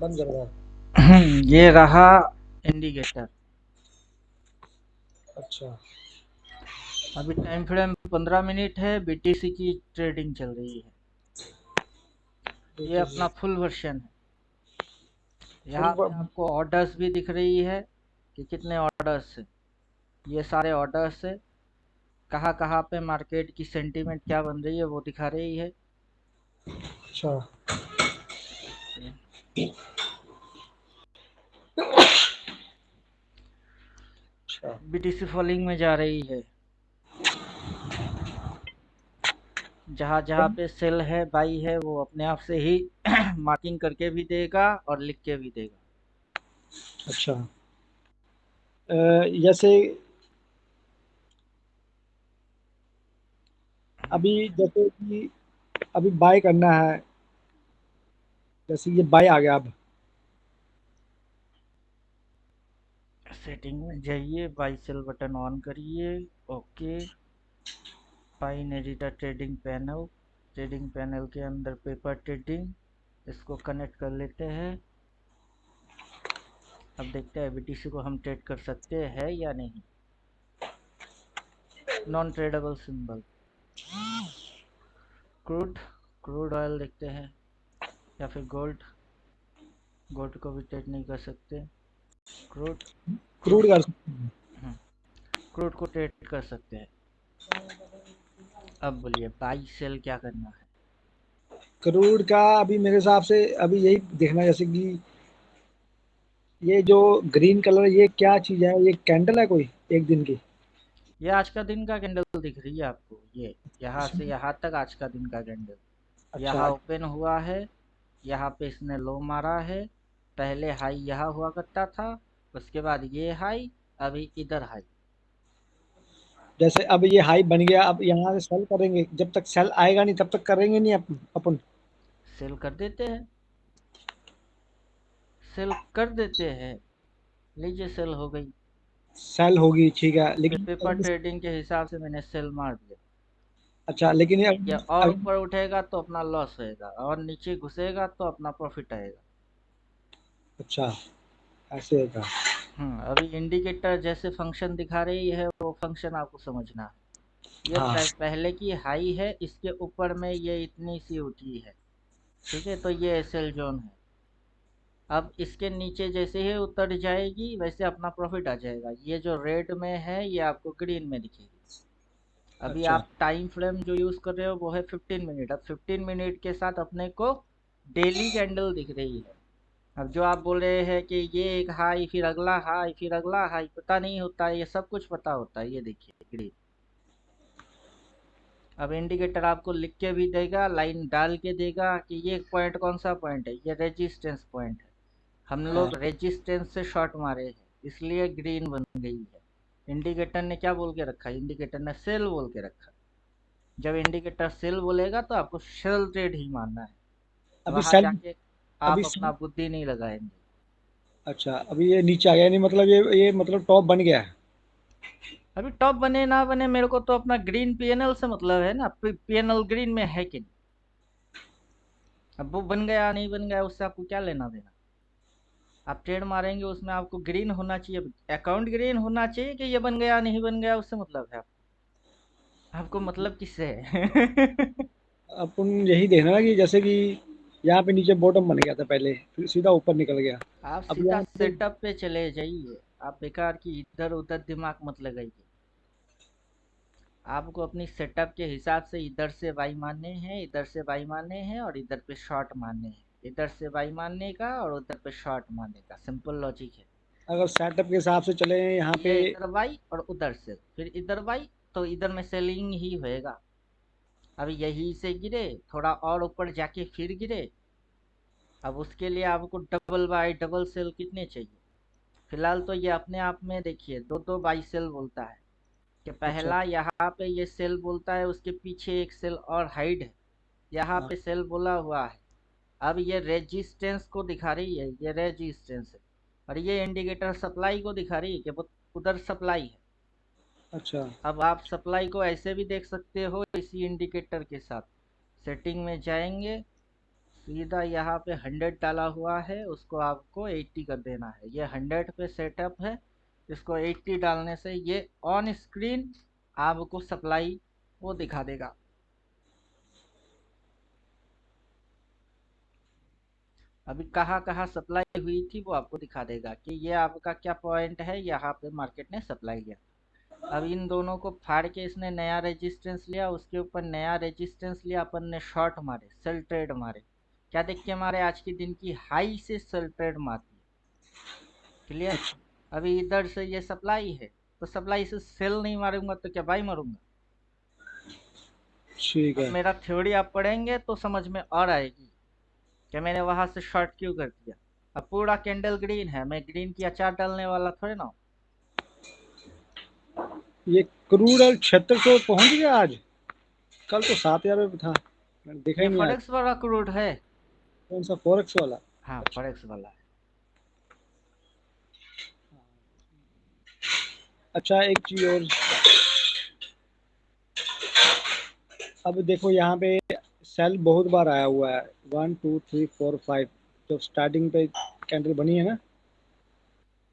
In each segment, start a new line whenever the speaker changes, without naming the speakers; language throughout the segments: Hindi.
बंद कर रहा है।
ये रहा इंडिकेटर।
अच्छा।
अभी टाइम फ्रेम 15 मिनट है, बीटीसी की ट्रेडिंग चल रही है। ये अपना
BTC
फुल वर्जन है।
फुल
यहाँ पे आपको ऑर्डर्स भी दिख रही है कि कितने ऑर्डर्स है। ये सारे ऑर्डर्स है, कहाँ कहाँ पे मार्केट की सेंटीमेंट क्या बन रही है वो दिखा रही है।
अच्छा। अच्छा।
बीटीसी फॉलिंग में जा रही है। जहाँ जहाँ पे सेल है बाई है वो अपने आप से ही मार्किंग करके भी देगा और लिख के भी देगा।
अच्छा। जैसे अभी जैसे कि अभी बाय करना है, जैसे ये बाय आ गया अब।
सेटिंग में जाइए, बाई सेल बटन ऑन करिए। Okay, pine editor trading panel के अंदर पेपर ट्रेडिंग, इसको कनेक्ट कर लेते हैं। अब देखते हैं बीटीसी को हम ट्रेड कर सकते हैं या नहीं। Non tradable symbol, crude crude oil देखते हैं, या फिर गोल्ड। गोल्ड को भी ट्रेड नहीं कर सकते। क्रूड
क्रूड
क्रूड
कर सकते हैं।
क्रूड को ट्रेड कर सकते हैं। अब बोलिए बाई सेल क्या करना है।
क्रूड का अभी मेरे हिसाब से अभी यही देखना है, जैसे कि ये जो ग्रीन कलर, ये क्या चीज है? ये कैंडल है कोई एक दिन की?
ये आज का दिन का कैंडल दिख रही है आपको, ये यहाँ से
इसमें
यहाँ तक आज का दिन का कैंडल।
अच्छा।
यहाँ ओपन हुआ है, यहाँ पे इसने लो मारा है। पहले हाई यहाँ हुआ करता था, उसके बाद ये हाई, अभी इधर हाई।
जैसे अब ये हाई बन गया, अब यहाँ से सेल करेंगे, जब तक सेल आएगा नहीं तब तक करेंगे नहीं अपन।
सेल कर देते हैं, सेल कर देते हैं। लीजिए सेल हो गई।
सेल होगी ठीक है, लेकिन
पेपर ट्रेडिंग के हिसाब से मैंने सेल मार दिया।
अच्छा, लेकिन ये
या और ऊपर उठेगा तो अपना लॉस होएगा, और नीचे घुसेगा तो अपना प्रॉफिट आएगा।
अच्छा, ऐसे होगा।
अभी इंडिकेटर जैसे फंक्शन दिखा रही है वो फंक्शन आपको समझना है। ये
हाँ।
पहले की हाई है, इसके ऊपर में ये इतनी सी उठी है, ठीक है, तो ये एसएल जोन है। अब इसके नीचे जैसे ही उतर जाएगी वैसे अपना प्रॉफिट आ जाएगा। ये जो रेड में है ये आपको ग्रीन में दिखेगी। अभी
अच्छा।
आप टाइम फ्रेम जो यूज कर रहे हो वो है 15 मिनट। अब 15 मिनट के साथ अपने को डेली कैंडल दिख रही है। अब जो आप बोल रहे हैं कि ये एक हाई फिर अगला हाई फिर अगला हाई, पता नहीं होता है, ये सब कुछ पता होता है। ये देखिए ग्रीन। अब इंडिकेटर आपको लिख के भी देगा, लाइन डाल के देगा कि ये पॉइंट कौन सा पॉइंट है, ये रेजिस्टेंस पॉइंट है। हम
हाँ।
लोग रेजिस्टेंस से शॉर्ट मारे हैं, इसलिए ग्रीन बन गई है। इंडिकेटर ने क्या बोल के रखा है, इंडिकेटर ने सेल बोल के रखा। जब इंडिकेटर सेल बोलेगा तो आपको सेल ट्रेड ही मानना है,
अभी
वहां
सेल
जाके
अभी
आप
सेल
अपना बुद्धि नहीं लगाएंगे।
अच्छा, अभी ये नीचे आ गया, नहीं मतलब ये मतलब टॉप बन गया है।
अभी टॉप बने ना बने मेरे को तो अपना ग्रीन पीएनएल से मतलब है ना, पीएनएल ग्रीन में है कि नहीं। अब वो बन गया नहीं बन गया उससे आपको क्या लेना देना। आप ट्रेड मारेंगे उसमें आपको ग्रीन होना चाहिए, अकाउंट ग्रीन होना चाहिए, कि ये बन गया नहीं बन गया उससे मतलब है आपको मतलब किससे है।
अपन यही देखना ना कि जैसे कि यहाँ पे नीचे बॉटम बन गया था पहले, फिर सीधा ऊपर निकल गया।
आप
अब
सीधा
यहाँ पे
सेटअप पे चले जाइए। आप बेकार की इधर उधर दिमाग मत लगाइए। आपको अपनी सेटअप के हिसाब से इधर से बाई मारने हैं, इधर से बाई मारने हैं, और इधर पे शॉर्ट मारने हैं। इधर से बाई मारने का और उधर पे शॉर्ट मारने का सिंपल लॉजिक है।
अगर सेटअप के हिसाब से चले यहाँ पे।
ये इधर बाई और उधर से फिर इधर बाई, तो इधर में सेलिंग ही होएगा। अब यहीं से गिरे, थोड़ा और ऊपर जाके फिर गिरे। अब उसके लिए आपको डबल बाई डबल सेल कितने चाहिए। फिलहाल तो ये अपने आप में देखिए दो दो बाई सेल बोलता है, कि
अच्छा।
पहला यहाँ पे ये सेल बोलता है, उसके पीछे एक सेल और हाइड है, यहाँ
हाँ।
पे सेल बोला हुआ है। अब ये रेजिस्टेंस को दिखा रही है, ये रेजिस्टेंस है। और ये इंडिकेटर सप्लाई को दिखा रही है कि वो उधर सप्लाई है।
अच्छा।
अब आप सप्लाई को ऐसे भी देख सकते हो इसी इंडिकेटर के साथ। सेटिंग में जाएंगे, सीधा यहाँ पे 100 डाला हुआ है, उसको आपको 80 कर देना है। ये 100 पे सेटअप है, इसको 80 डालने से ये ऑन स्क्रीन आपको सप्लाई वो दिखा देगा। अभी कहाँ कहाँ सप्लाई हुई थी वो आपको दिखा देगा कि ये आपका क्या पॉइंट है, यहाँ पे मार्केट ने सप्लाई किया। अब इन दोनों को फाड़ के इसने नया रेजिस्टेंस लिया, उसके ऊपर नया रेजिस्टेंस लिया, अपन ने शॉर्ट मारे, सेल ट्रेड मारे। क्या देख के मारे? आज के दिन की हाई से सेल ट्रेड मारती है। क्लियर? अभी इधर से ये सप्लाई है, तो सप्लाई से सेल नहीं मारूंगा तो क्या बाई मारूंगा?
ठीक
अब
है।
मेरा थ्योरी आप पढ़ेंगे तो समझ में और आएगी कि मैंने वहां से शॉर्ट क्यों कर दिया। अब पूरा कैंडल ग्रीन है, मैं ग्रीन की अचार डालने वाला थोड़े ना हूँ।
ये क्रूड ऑयल 7600 पहुंच गया आज। कल तो 7000 पे था, मैंने देखा
ये
ही नहीं आज।
फॉरेक्स वाला क्रूड है।
कौन सा, फॉरेक्स वाला?
हाँ,
अच्छा।
फॉरेक्स वाला है।
अच्छा, एक चीज और। अब देखो यहाँ पे सेल बहुत बार आया हुआ है, 1 2 3 4 5। जब स्टार्टिंग पे कैंडल बनी है ना,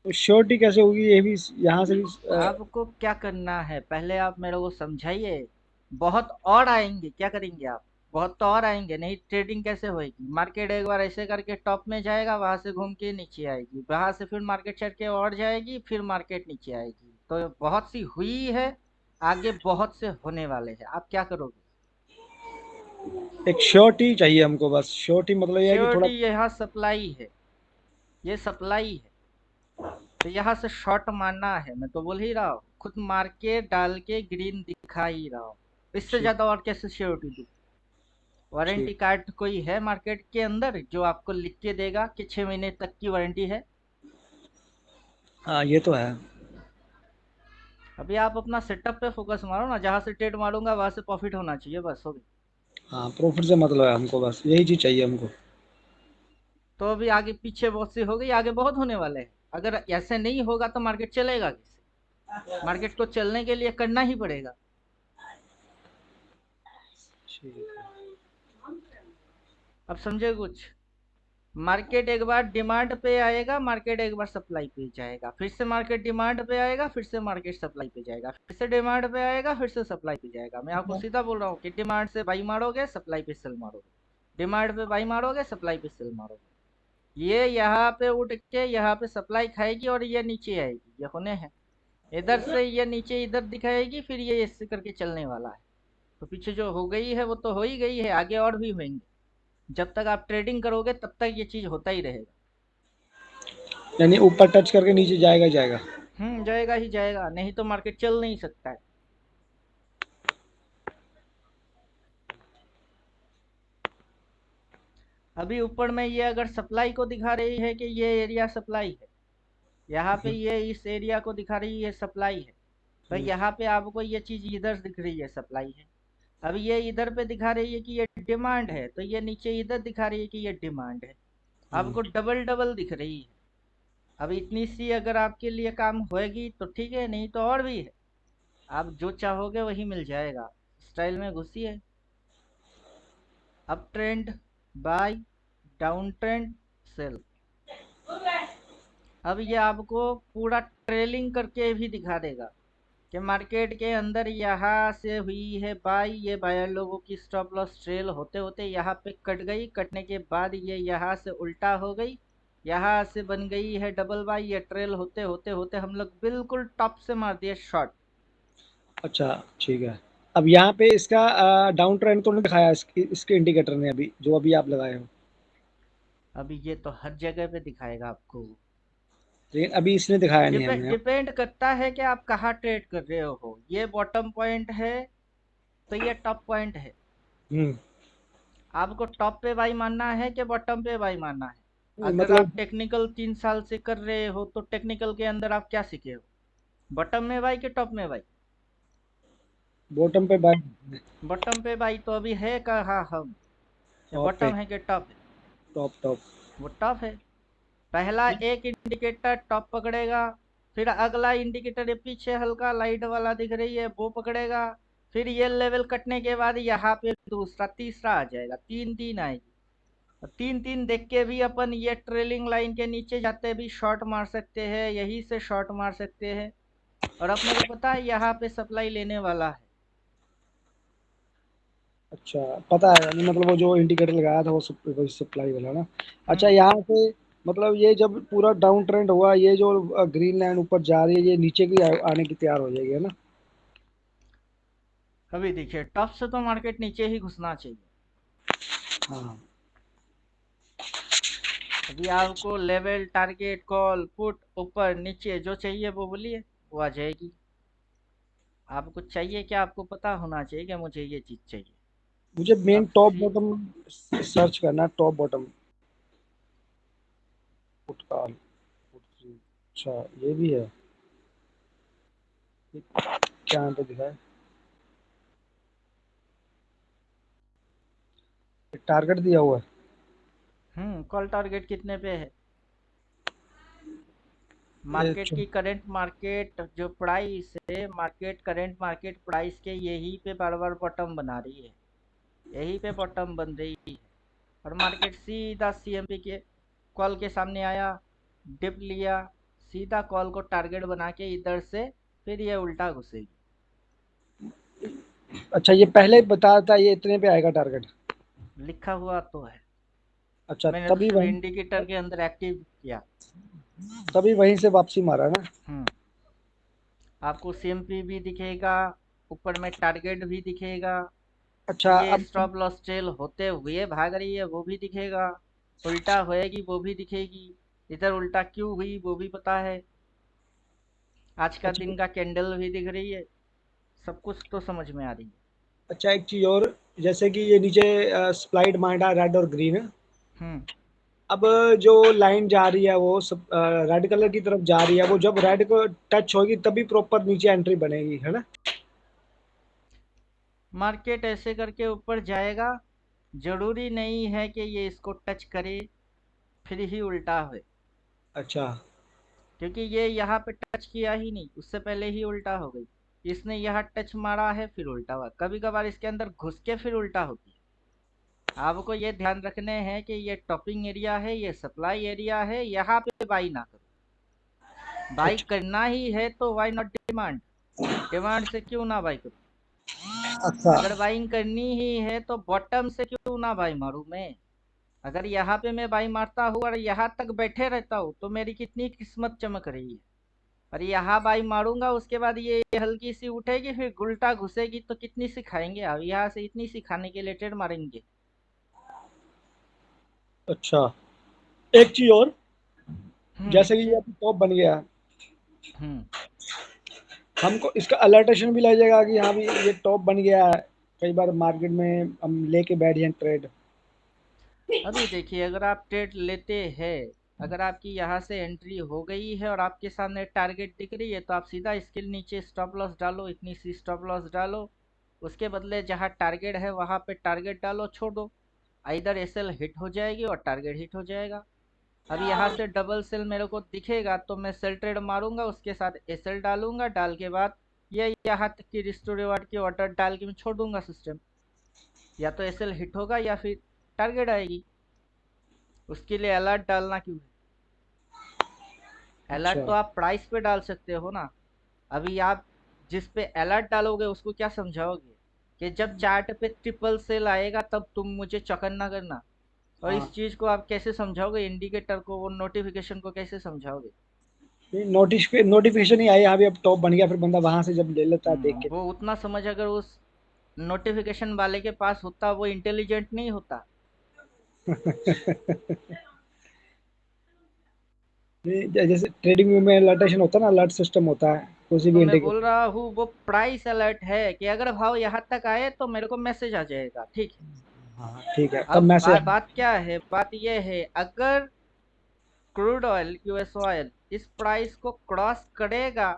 तो श्योरिटी कैसे होगी, ये भी यहाँ से भी
आपको क्या करना है, पहले आप मेरे को समझाइए। बहुत और आएंगे, क्या करेंगे आप? बहुत तो और आएंगे, नहीं ट्रेडिंग कैसे होएगी? मार्केट एक बार ऐसे करके टॉप में जाएगा, वहां से घूम के नीचे आएगी, वहां से फिर मार्केट चढ़ के और जाएगी, फिर मार्केट नीचे आएगी। तो बहुत सी हुई है, आगे बहुत से होने वाले हैं। आप क्या करोगे?
एक श्योरिटी चाहिए हमको, बस श्योरिटी मतलब ये है कि थोड़ा।
श्योरिटी यहाँ सप्लाई है, ये सप्लाई है। तो यहाँ से शॉर्ट मारना है, मैं तो बोल ही रहा हूँ, खुद मार के डाल के ग्रीन दिखा ही रहा हूँ। इससे
ठीक।
ज्यादा और कैसे श्योरिटी दूँ? वारंटी
ठीक।
कार्ड कोई है मार्केट के अंदर जो आपको लिख के देगा कि 6 महीने तक की वारंटी है?
हाँ, ये तो है।
अभी आप अपना सेटअप पे फोकस मारो ना, जहाँ से ट्रेड मारूंगा वहां से प्रॉफिट होना चाहिए, बस हो गई।
हाँ, प्रॉफिट से मतलब है हमको, बस यही चीज चाहिए हमको।
तो अभी आगे पीछे बहुत सी हो गई, आगे बहुत होने वाले हैं। अगर ऐसे नहीं होगा तो मार्केट चलेगा कैसे? मार्केट को चलने के लिए करना ही पड़ेगा।
ठीक है।
अब समझे कुछ? मार्केट एक बार डिमांड पे आएगा, मार्केट एक बार सप्लाई पे जाएगा, फिर से मार्केट डिमांड पे आएगा, फिर से मार्केट सप्लाई पे जाएगा, फिर से डिमांड पे आएगा, फिर से सप्लाई पे जाएगा। मैं आपको सीधा बोल रहा हूँ कि डिमांड से बाई मारोगे, सप्लाई पे सेल मारोगे, डिमांड पे बाई मारोगे, सप्लाई पे सेल मारोगे। ये यहाँ पे उठ के यहाँ पे सप्लाई खाएगी और ये नीचे आएगी, ये होने हैं। इधर से ये नीचे इधर दिखाएगी, फिर ये इससे करके चलने वाला है। तो पीछे जो हो गई है वो तो हो ही गई है, आगे और भी होंगे। जब तक आप ट्रेडिंग करोगे तब तक ये चीज होता ही रहेगा।
यानी ऊपर टच करके नीचे जाएगा ही जाएगा।
जाएगा ही जाएगा, नहीं तो मार्केट चल नहीं सकता है। अभी ऊपर में ये अगर सप्लाई को दिखा रही है कि ये एरिया सप्लाई है, यहाँ पे ये इस एरिया को दिखा रही है सप्लाई है, तो यहाँ पे आपको ये चीज इधर दिख रही है सप्लाई है। अब ये इधर पे दिखा रही है कि ये डिमांड है, तो ये नीचे इधर दिखा रही है कि ये डिमांड है। आपको डबल डबल दिख रही है। अब इतनी सी अगर आपके लिए काम होएगी तो ठीक है, नहीं तो और भी है। आप जो चाहोगे वही मिल जाएगा। स्टाइल में घुसिए। Up trend buy, down trend sell. अब ये आपको पूरा ट्रेलिंग करके भी दिखा देगा कि मार्केट के अंदर यहाँ से हुई है बाई, ये बायर लोगों की स्टॉप लॉस ट्रेल होते होते यहाँ पे कट गई, कटने के बाद ये यहाँ से उल्टा हो गई, यहाँ से बन गई है डबल बाई, ये ट्रेल होते होते होते हम लोग बिल्कुल टॉप से मार दिए शॉर्ट।
अच्छा, ठीक है। अब यहाँ पे इसका डाउन ट्रेंड तो नहीं दिखाया इसके इंडिकेटर ने, अभी जो अभी आप लगाए हो।
अभी ये तो हर जगह पे दिखाएगा आपको।
लेकिन अभी इसने दिखाया नहीं
डिपेंड
हमें।
डिपेंड करता है कि आप कहाँ ट्रेड कर रहे हो। ये बॉटम पॉइंट है तो ये टॉप पॉइंट है।
हम्म।
आपको टॉप पे बाई मानना है कि बॉटम पे बाई मानना है? अगर
मतलब
आप टेक्निकल 3 साल से कर रहे हो तो टेक्निकल के अंदर आप क्या सीखे हो? बॉटम में बाई कि टॉप में बाई?
बॉटम पे बाय।
बॉटम पे बाई तो अभी है कहाँ हम? ये
टॉप पे।
बॉटम है कि टॉप है?
Top top.
वो टॉप है। पहला एक इंडिकेटर टॉप पकड़ेगा, फिर अगला इंडिकेटर ये पीछे हल्का लाइट वाला दिख रही है वो पकड़ेगा, फिर ये लेवल कटने के बाद यहाँ पे दूसरा तीसरा आ जाएगा, तीन तीन आएगी। तीन तीन देख के भी अपन ये ट्रेलिंग लाइन के नीचे जाते भी शॉर्ट मार सकते हैं, यहीं से शॉर्ट मार सकते हैं। और अपने को पता है यहाँ पे सप्लाई लेने वाला है।
अच्छा, पता है, मतलब वो जो इंडिकेटर लगाया था वो वही सप्लाई वाला ना। अच्छा,
हम्म।
यहाँ पे मतलब ये जब पूरा डाउन ट्रेंड हुआ, ये जो ग्रीन लाइन ऊपर जा रही है, ये नीचे की आने की तैयार हो जाएगी, है ना?
अभी देखिए टॉप से तो मार्केट नीचे ही घुसना चाहिए।
हाँ।
अभी आपको लेवल, टारगेट, कॉल, पुट, ऊपर नीचे जो चाहिए वो बोलिए, वो आ जाएगी। आपको चाहिए क्या, आपको पता होना चाहिए कि मुझे ये चीज चाहिए।
मुझे मेन
अब
टॉप
सी
बॉटम सर्च करना है, top bottom put call put. अच्छा, ये भी है। ये क्या यहाँ पे दिखा है? टारगेट दिया हुआ है।
कॉल टारगेट कितने पे है?
ये
मार्केट की करंट मार्केट जो प्राइस है, मार्केट करंट मार्केट प्राइस के यहीं पे बार बार बॉटम बना रही है, यहीं पे बॉटम बन रही है। और मार्केट सीधा सीएमपी के कॉल के सामने आया, डिप लिया, सीधा कॉल को टारगेट बना के इधर से फिर ये उल्टा घुसेगी।
अच्छा, ये पहले बताया था ये इतने पे आएगा टारगेट?
लिखा हुआ तो है,
अच्छा,
मैंने तो
तभी
सिर्फ
वहीं
इंडिकेटर के अंदर एक्टिव किया।
तभी वहीं से वापसी मारा ना।
हम्म आपको सीएमपी भी दिखेगा, ऊपर में टारगेट भी दिखेगा,
अच्छा,
ये
अब
स्टॉप लॉस ट्रेल होते हुए भाग रही है वो भी दिखेगा, उल्टा होएगी वो भी दिखेगी, इधर उल्टा क्यों हुई वो भी पता है, आज का
अच्छा,
दिन का कैंडल भी दिख रही है, सब कुछ तो समझ में आ रही है।
अच्छा, एक चीज और, जैसे कि ये नीचे स्प्लाइड मांडा रेड और ग्रीन है।
हम्म
अब जो लाइन जा रही है वो सब रेड कलर की तरफ जा रही है, वो जब रेड को टच होगी तभी प्रॉपर नीचे एंट्री बनेगी, है ना?
मार्केट ऐसे करके ऊपर जाएगा, जरूरी नहीं है कि ये इसको टच करे फिर ही उल्टा हो,
अच्छा।
क्योंकि ये यहाँ पे टच किया ही नहीं, उससे पहले ही उल्टा हो गई। इसने यहाँ टच मारा है फिर उल्टा हुआ, कभी कभार इसके अंदर घुस के फिर उल्टा होती है। आपको ये ध्यान रखने हैं कि ये टॉपिंग एरिया है, ये सप्लाई एरिया है, यहाँ पे बाई ना करो। बाई
अच्छा।
करना ही है तो वाई नॉट डिमांड, डिमांड से क्यों ना बाई करूँ।
अच्छा।
अगर बाइंग करनी ही है तो बॉटम से क्यों ना बाई मारूं मैं। अगर यहाँ पे मैं बाई मारता हूँ और यहाँ तक बैठे रहता हूँ तो मेरी कितनी किस्मत चमक रही है। और यहाँ बाई मारूंगा उसके बाद ये हल्की सी उठेगी फिर उल्टा घुसेगी तो कितनी सी खाएंगे, अब यहाँ से इतनी सी खाने के लिए ट्रेड मारेंगे।
अच्छा, एक चीज और, जैसे कि ये
देखिए।
अभी टॉप बन गया,
हम्म
हमको इसका अलर्टेशन भी लग जाएगा कि हाँ भी ये टॉप बन गया है। कई बार मार्केट में हम लेके बैठ जाए ट्रेड।
अभी देखिए अगर आप ट्रेड लेते हैं, अगर आपकी यहाँ से एंट्री हो गई है और आपके सामने टारगेट दिख रही है तो आप सीधा इसके नीचे स्टॉप लॉस डालो, इतनी सी स्टॉप लॉस डालो, उसके बदले जहाँ टारगेट है वहाँ पे टारगेट डालो, छोड़ दो। इधर एसएल हिट हो जाएगी और टारगेट हिट हो जाएगा। अब यहाँ से डबल सेल मेरे को दिखेगा तो मैं सेल ट्रेड मारूंगा, उसके साथ एसएल डालूंगा, डाल के बाद ये यहाँ तक की रिस्टोर रिवार्ड की ऑर्डर डाल के मैं छोड़ दूंगा सिस्टम। या तो एसएल हिट होगा या फिर टारगेट आएगी, उसके लिए अलर्ट डालना क्यों है। अलर्ट
अच्छा।
तो आप प्राइस पे डाल सकते हो ना। अभी आप जिस पे अलर्ट डालोगे उसको क्या समझाओगे कि जब चार्ट पे ट्रिपल सेल आएगा तब तुम मुझे चौकन्ना करना। और
हाँ,
इस चीज को आप कैसे समझाओगे, इंडिकेटर को, वो नोटिफिकेशन को कैसे समझाओगे।
नोटिफिकेशन ही आई, अभी अब टॉप बन गया, फिर बंदा वहां से जब ले लेता है देख के।
वो उतना समझ अगर उस नोटिफिकेशन वाले के पास होता वो इंटेलिजेंट नहीं होता।
नहीं, जैसे ट्रेडिंग में अलर्टेशन होता है ना, अलर्ट सिस्टम होता है किसी
तो
भी
मैं बोल
इंडिकेटर।
रहा हूँ वो प्राइस अलर्ट है कि अगर भाव यहाँ तक आए तो मेरे को मैसेज आ जाएगा, ठीक है।
हाँ, ठीक है, तब
अब
मैसेज।
बात क्या है, बात यह है अगर क्रूड ऑयल, यूएस ऑयल इस प्राइस को क्रॉस करेगा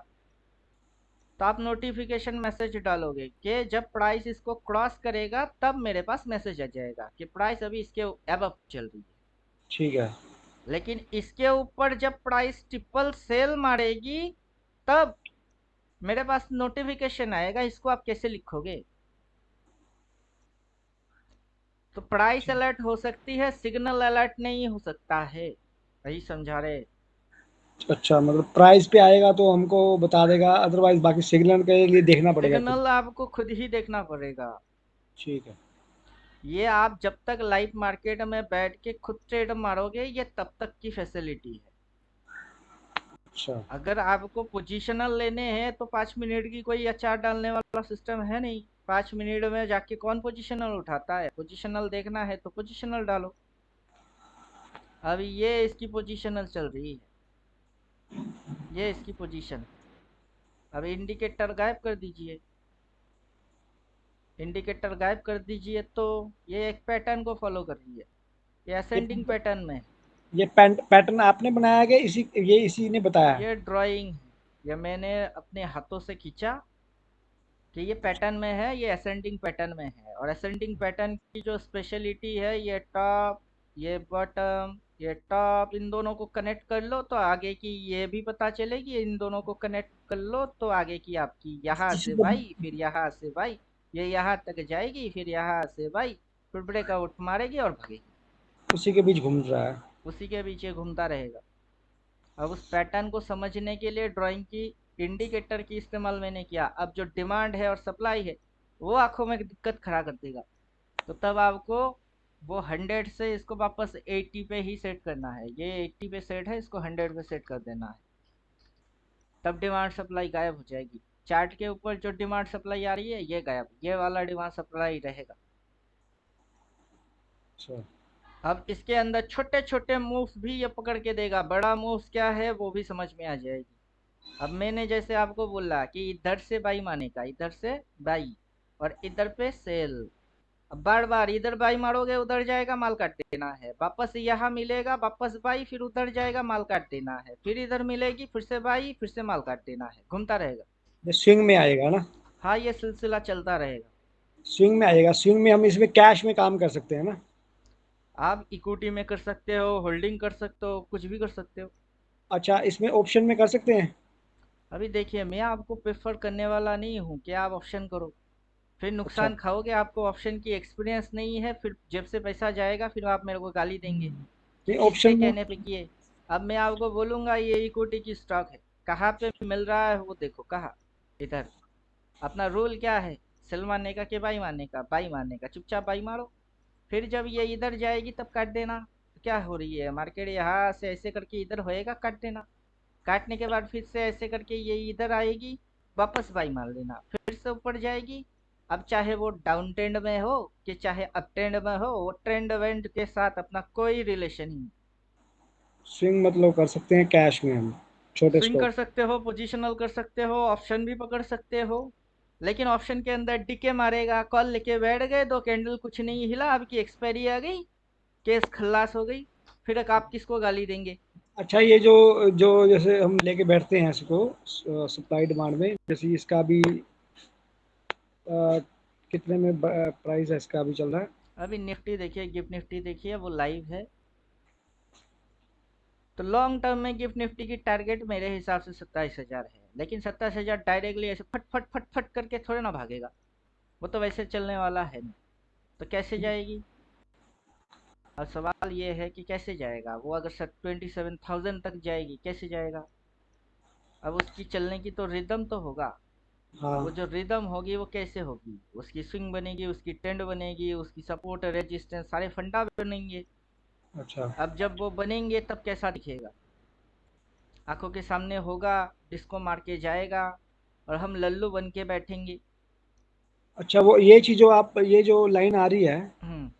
तो आप नोटिफिकेशन मैसेज डालोगे कि जब प्राइस इसको क्रॉस करेगा तब मेरे पास मैसेज आ जाएगा कि प्राइस अभी इसके अबव चल रही है।
ठीक है।
लेकिन इसके ऊपर जब प्राइस ट्रिपल सेल मारेगी तब मेरे पास नोटिफिकेशन आएगा, इसको आप कैसे लिखोगे। तो प्राइस अलर्ट हो सकती है, सिग्नल अलर्ट नहीं हो सकता है, वही समझा रहे।
अच्छा, मतलब प्राइस पे आएगा तो हमको बता देगा, अदरवाइज बाकी सिग्नल के लिए देखना पड़ेगा खुद।
सिग्नल आपको खुद ही देखना पड़ेगा।
ठीक है।
ये आप जब तक लाइव मार्केट में बैठ के खुद ट्रेड मारोगे, ये तब तक की फैसिलिटी है।
अच्छा।
अगर आपको पोजीशनल लेने हैं तो 5 मिनट की कोई अचार डालने वाला सिस्टम है नहीं। 5 मिनट में जाके कौन पोजीशनल उठाता है? पोजीशनल देखना है तो पोजीशनल डालो। अब ये इसकी पोजीशनल चल रही है, ये इसकी पोजीशन। अब इंडिकेटर गायब कर दीजिए, इंडिकेटर गायब कर दीजिए तो ये एक पैटर्न को फॉलो कर रही है, ये
ये
असेंडिंग पैटर्न में है।
ये पैटर्न आपने बनाया कि इसी ने बताया है?
ये ड्राइंग है, ये मैंने अपने हाथों से खींचा कि ये पैटर्न में है, ये असेंडिंग पैटर्न में है। और असेंडिंग पैटर्न की जो स्पेशलिटी है, ये टॉप, ये बॉटम, ये टॉप, इन दोनों को कनेक्ट कर लो तो आगे की ये भी पता चलेगी, इन दोनों को कनेक्ट कर लो तो आगे की आपकी यहाँ
इसी
से
को
बाई, फिर यहाँ से बाई, ये यहाँ तक जाएगी, फिर यहाँ से बाई, फिर ब्रेकआउट मारेगी और भागेगी,
उसी के बीच घूम रहा है।
उसी के पीछे घूमता रहेगा। अब उस पैटर्न को समझने के लिए ड्राइंग की इंडिकेटर की इस्तेमाल मैंने किया। अब जो डिमांड है और सप्लाई है वो आंखों में दिक्कत खड़ा कर देगा, तो तब आपको वो 100 से इसको वापस 80 पे ही सेट करना है। ये 80 पे सेट है, इसको 100 पे सेट कर देना है, तब डिमांड सप्लाई गायब हो जाएगी। चार्ट के ऊपर जो डिमांड सप्लाई आ रही है ये गायब, ये वाला डिमांड सप्लाई रहेगा।
अच्छा।
अब इसके अंदर छोटे छोटे मूव्स भी ये पकड़ के देगा, बड़ा मूव्स क्या है वो भी समझ में आ जाएगी। अब मैंने जैसे आपको बोला कि इधर से बाई माने का, इधर से बाई और इधर पे सेल। अब बार बार इधर बाई मारोगे उधर जाएगा, माल काट देना है, वापस यहाँ मिलेगा वापस बाई, फिर उधर जाएगा माल काट देना है, फिर इधर मिलेगी फिर से बाई, फिर से माल काट देना है, घूमता रहेगा।
ये स्विंग में आएगा ना?
हाँ, ये सिलसिला चलता रहेगा।
स्विंग में आएगा, स्विंग में हम इसमें कैश में काम कर सकते हैं ना?
आप इक्विटी में कर सकते हो, होल्डिंग कर सकते हो, कुछ भी कर सकते हो।
अच्छा, इसमें ऑप्शन में कर सकते हैं?
अभी देखिए, मैं आपको प्रेफर करने वाला नहीं हूँ कि आप ऑप्शन करो, फिर
अच्छा।
नुकसान खाओगे। आपको ऑप्शन की एक्सपीरियंस नहीं है, फिर जेब से पैसा जाएगा, फिर आप मेरे को गाली देंगे कि
नहीं,
किसके
ऑप्शन में।
कहने पे किए। अब मैं आपको बोलूंगा ये इक्विटी की स्टॉक है, कहाँ पे मिल रहा है वो देखो, कहाँ, इधर। अपना रूल क्या है? सेल मारने का कि बाई मारने का? बाई मारने का, चुपचाप बाई मारो। फिर जब ये इधर जाएगी तब काट देना। तो क्या हो रही है मार्केट, यहाँ से ऐसे करके इधर होएगा, काट देना। काटने के बाद फिर से ऐसे करके ये इधर आएगी, वापस बाई मार लेना, फिर से ऊपर जाएगी। अब चाहे वो डाउन ट्रेंड में हो कि चाहे अप ट्रेंड में हो, वो ट्रेंड वेंड के साथ अपना कोई रिलेशन ही नहीं।
स्विंग मतलब कर सकते हैं कैश में हम, छोटे
स्विंग
स्टॉक।
कर सकते हो, पोजिशनल कर सकते हो, ऑप्शन भी पकड़ सकते हो। लेकिन ऑप्शन के अंदर डीके मारेगा, कॉल लेके बैठ गए, 2 कैंडल कुछ नहीं हिला, आपकी एक्सपायरी आ गई, केस खल्लास हो गई, फिर आप किसको गाली देंगे?
अच्छा, ये जो जो जैसे हम लेके बैठते हैं इसको, सप्लाई डिमांड में, जैसे इसका भी कितने में प्राइस है इसका अभी चल रहा है?
अभी निफ्टी देखिए, गिफ्ट निफ्टी देखिए, वो लाइव है। तो लॉन्ग टर्म में गिफ्ट निफ्टी की टारगेट मेरे हिसाब से 27,000 है, लेकिन 27,000 डायरेक्टली ऐसे फट फट फट फट करके थोड़े ना भागेगा, वो तो वैसे चलने वाला है नहीं। तो कैसे जाएगी? अब सवाल ये है कि कैसे जाएगा वो, अगर 27,000 तक जाएगी कैसे जाएगा? अब उसकी चलने की तो रिदम तो होगा। अब वो
हाँ।
जो रिदम होगी वो कैसे होगी? उसकी स्विंग बनेगी, उसकी ट्रेंड बनेगी, उसकी सपोर्ट रेजिस्टेंस सारे फंडा बनेंगे।
अच्छा।
अब जब वो बनेंगे तब कैसा दिखेगा? आंखों के सामने होगा, डिस्को मार के जाएगा और हम लल्लू बन के बैठेंगे।
अच्छा, वो ये चीज़ जो आप, ये जो लाइन आ रही है,
हम्म।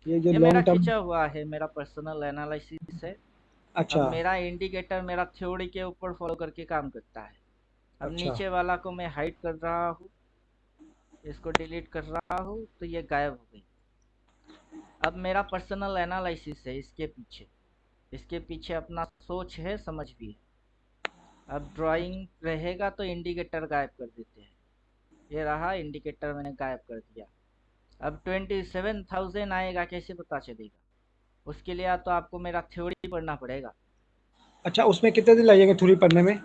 ये जो
ये मेरा
लॉन्ग टर्म।
खींचा हुआ है, मेरा पर्सनल एनालिसिस है। अब
अच्छा।
मेरा इंडिकेटर मेरा थ्योरी के ऊपर फॉलो करके काम करता है। अब
अच्छा।
नीचे वाला को मैं हाइड कर रहा हूँ, इसको डिलीट कर रहा हूँ तो ये गायब हो गई। अब मेरा पर्सनल एनालिसिस है इसके पीछे, इसके पीछे अपना सोच है, समझ भी है। अब ड्राइंग रहेगा तो इंडिकेटर गायब कर देते हैं, ये रहा इंडिकेटर मैंने गायब कर दिया। अब 27,000 आएगा, कैसे पता चलेगा? उसके लिए या तो आपको मेरा थ्योरी पढ़ना पड़ेगा।
अच्छा, उसमें कितने दिन लगेंगे थ्योरी पढ़ने में?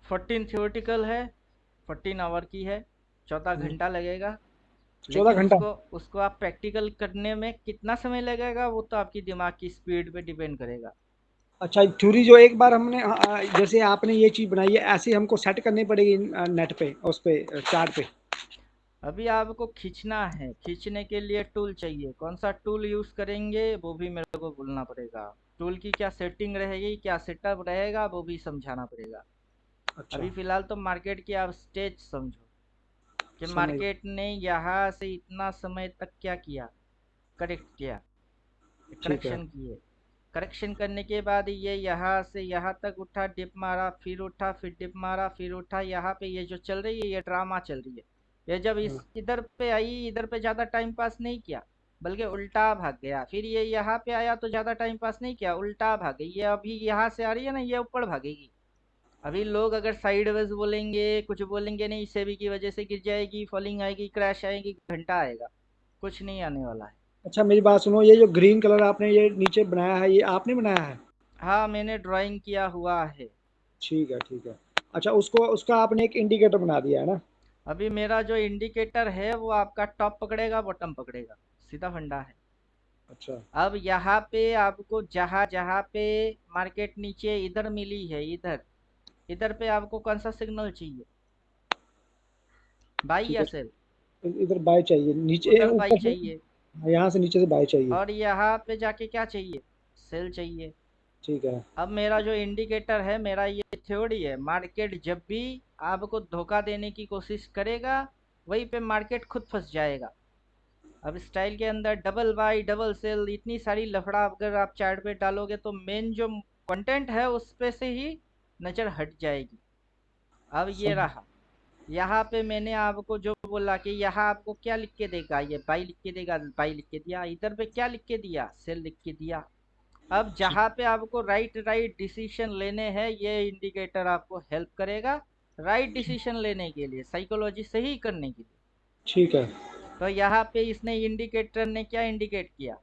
14 थ्योरेटिकल है, 14 आवर की है, चौथा
हम्म।
घंटा लगेगा।
14
लेकिन
घंटा
उसको उसको आप प्रैक्टिकल करने में कितना समय लगेगा वो तो आपकी दिमाग की स्पीड पे डिपेंड करेगा।
अच्छा, थ्योरी जो एक बार हमने जैसे आपने ये चीज़ बनाई है, ऐसे हमको सेट करनी पड़ेगी नेट पे, उस पे, चार्ट पे।
अभी आपको खींचना है, खींचने के लिए टूल चाहिए, कौन सा टूल यूज़ करेंगे वो भी मेरे को बोलना पड़ेगा। टूल की क्या सेटिंग रहेगी, क्या सेटअप रहेगा वो भी समझाना पड़ेगा।
अच्छा,
अभी फ़िलहाल तो मार्केट की आप स्टेज समझो कि
समझ।
मार्केट ने यहाँ से इतना समय तक क्या किया, करेक्ट किया,
ठीक है।
करेक्शन किए। करेक्शन करने के बाद ये यहाँ से यहाँ तक उठा, डिप मारा, फिर उठा, फिर डिप मारा, फिर उठा। यहाँ पे ये जो चल रही है ये ड्रामा चल रही है। ये जब
हाँ,
इस इधर पे आई, इधर पे ज़्यादा टाइम पास नहीं किया, बल्कि उल्टा भाग गया। फिर ये यहाँ पे आया तो ज़्यादा टाइम पास नहीं किया, उल्टा भागे। ये अभी यहाँ से आ रही है ना, ये ऊपर भागेगी। अभी लोग अगर साइडवेज बोलेंगे, कुछ बोलेंगे, नहीं सेबी की वजह से गिर जाएगी, फॉलिंग आएगी, क्रैश आएगी, घंटा आएगा, कुछ नहीं आने वाला है।
अच्छा मेरी बात सुनो, ये जो ग्रीन कलर आपने ये नीचे बनाया है, ये आपने बनाया है?
हाँ, मैंने ड्राइंग किया हुआ है।
ठीक है, ठीक है। अच्छा, उसको उसका आपने एक इंडिकेटर बना दिया है ना?
अभी मेरा जो इंडिकेटर है वो आपका टॉप पकड़ेगा, बॉटम पकड़ेगा, सीधा फंडा है।
अच्छा,
अब यहाँ पे आपको जहाँ जहाँ पे मार्केट नीचे इधर मिली है, इधर इधर पे आपको कौन सा सिग्नल चाहिए, बाई
ठीक
या
है।
सेल?
इधर बाय चाहिए, नीचे
उधर बाई
ऊपर से।
चाहिए।
हाँ, यहाँ से नीचे से बाय चाहिए।
और यहाँ पे जाके क्या चाहिए, सेल चाहिए।
ठीक है।
अब मेरा जो इंडिकेटर है, मेरा ये थ्योरी है, मार्केट जब भी आपको धोखा देने की कोशिश करेगा, वहीं पे मार्केट खुद फंस जाएगा। अब स्टाइल के अंदर डबल बाई, डबल सेल, इतनी सारी लफड़ा अगर आप चार्ट पे डालोगे तो मेन जो कंटेंट है उस पे से ही नज़र हट जाएगी। अब ये
सब।
रहा, यहाँ पे मैंने आपको जो बोला कि यहाँ आपको क्या लिख के देगा, ये बाई लिख के देगा, बाई लिख के दिया। इधर पे क्या लिख के दिया, सेल लिख के दिया। अब
ठीक।
जहाँ पे आपको राइट राइट डिसीजन लेने हैं, ये इंडिकेटर आपको हेल्प करेगा राइट डिसीजन लेने के लिए, साइकोलॉजी सही करने के लिए।
ठीक है।
तो यहाँ पे इसने इंडिकेटर ने क्या इंडिकेट किया,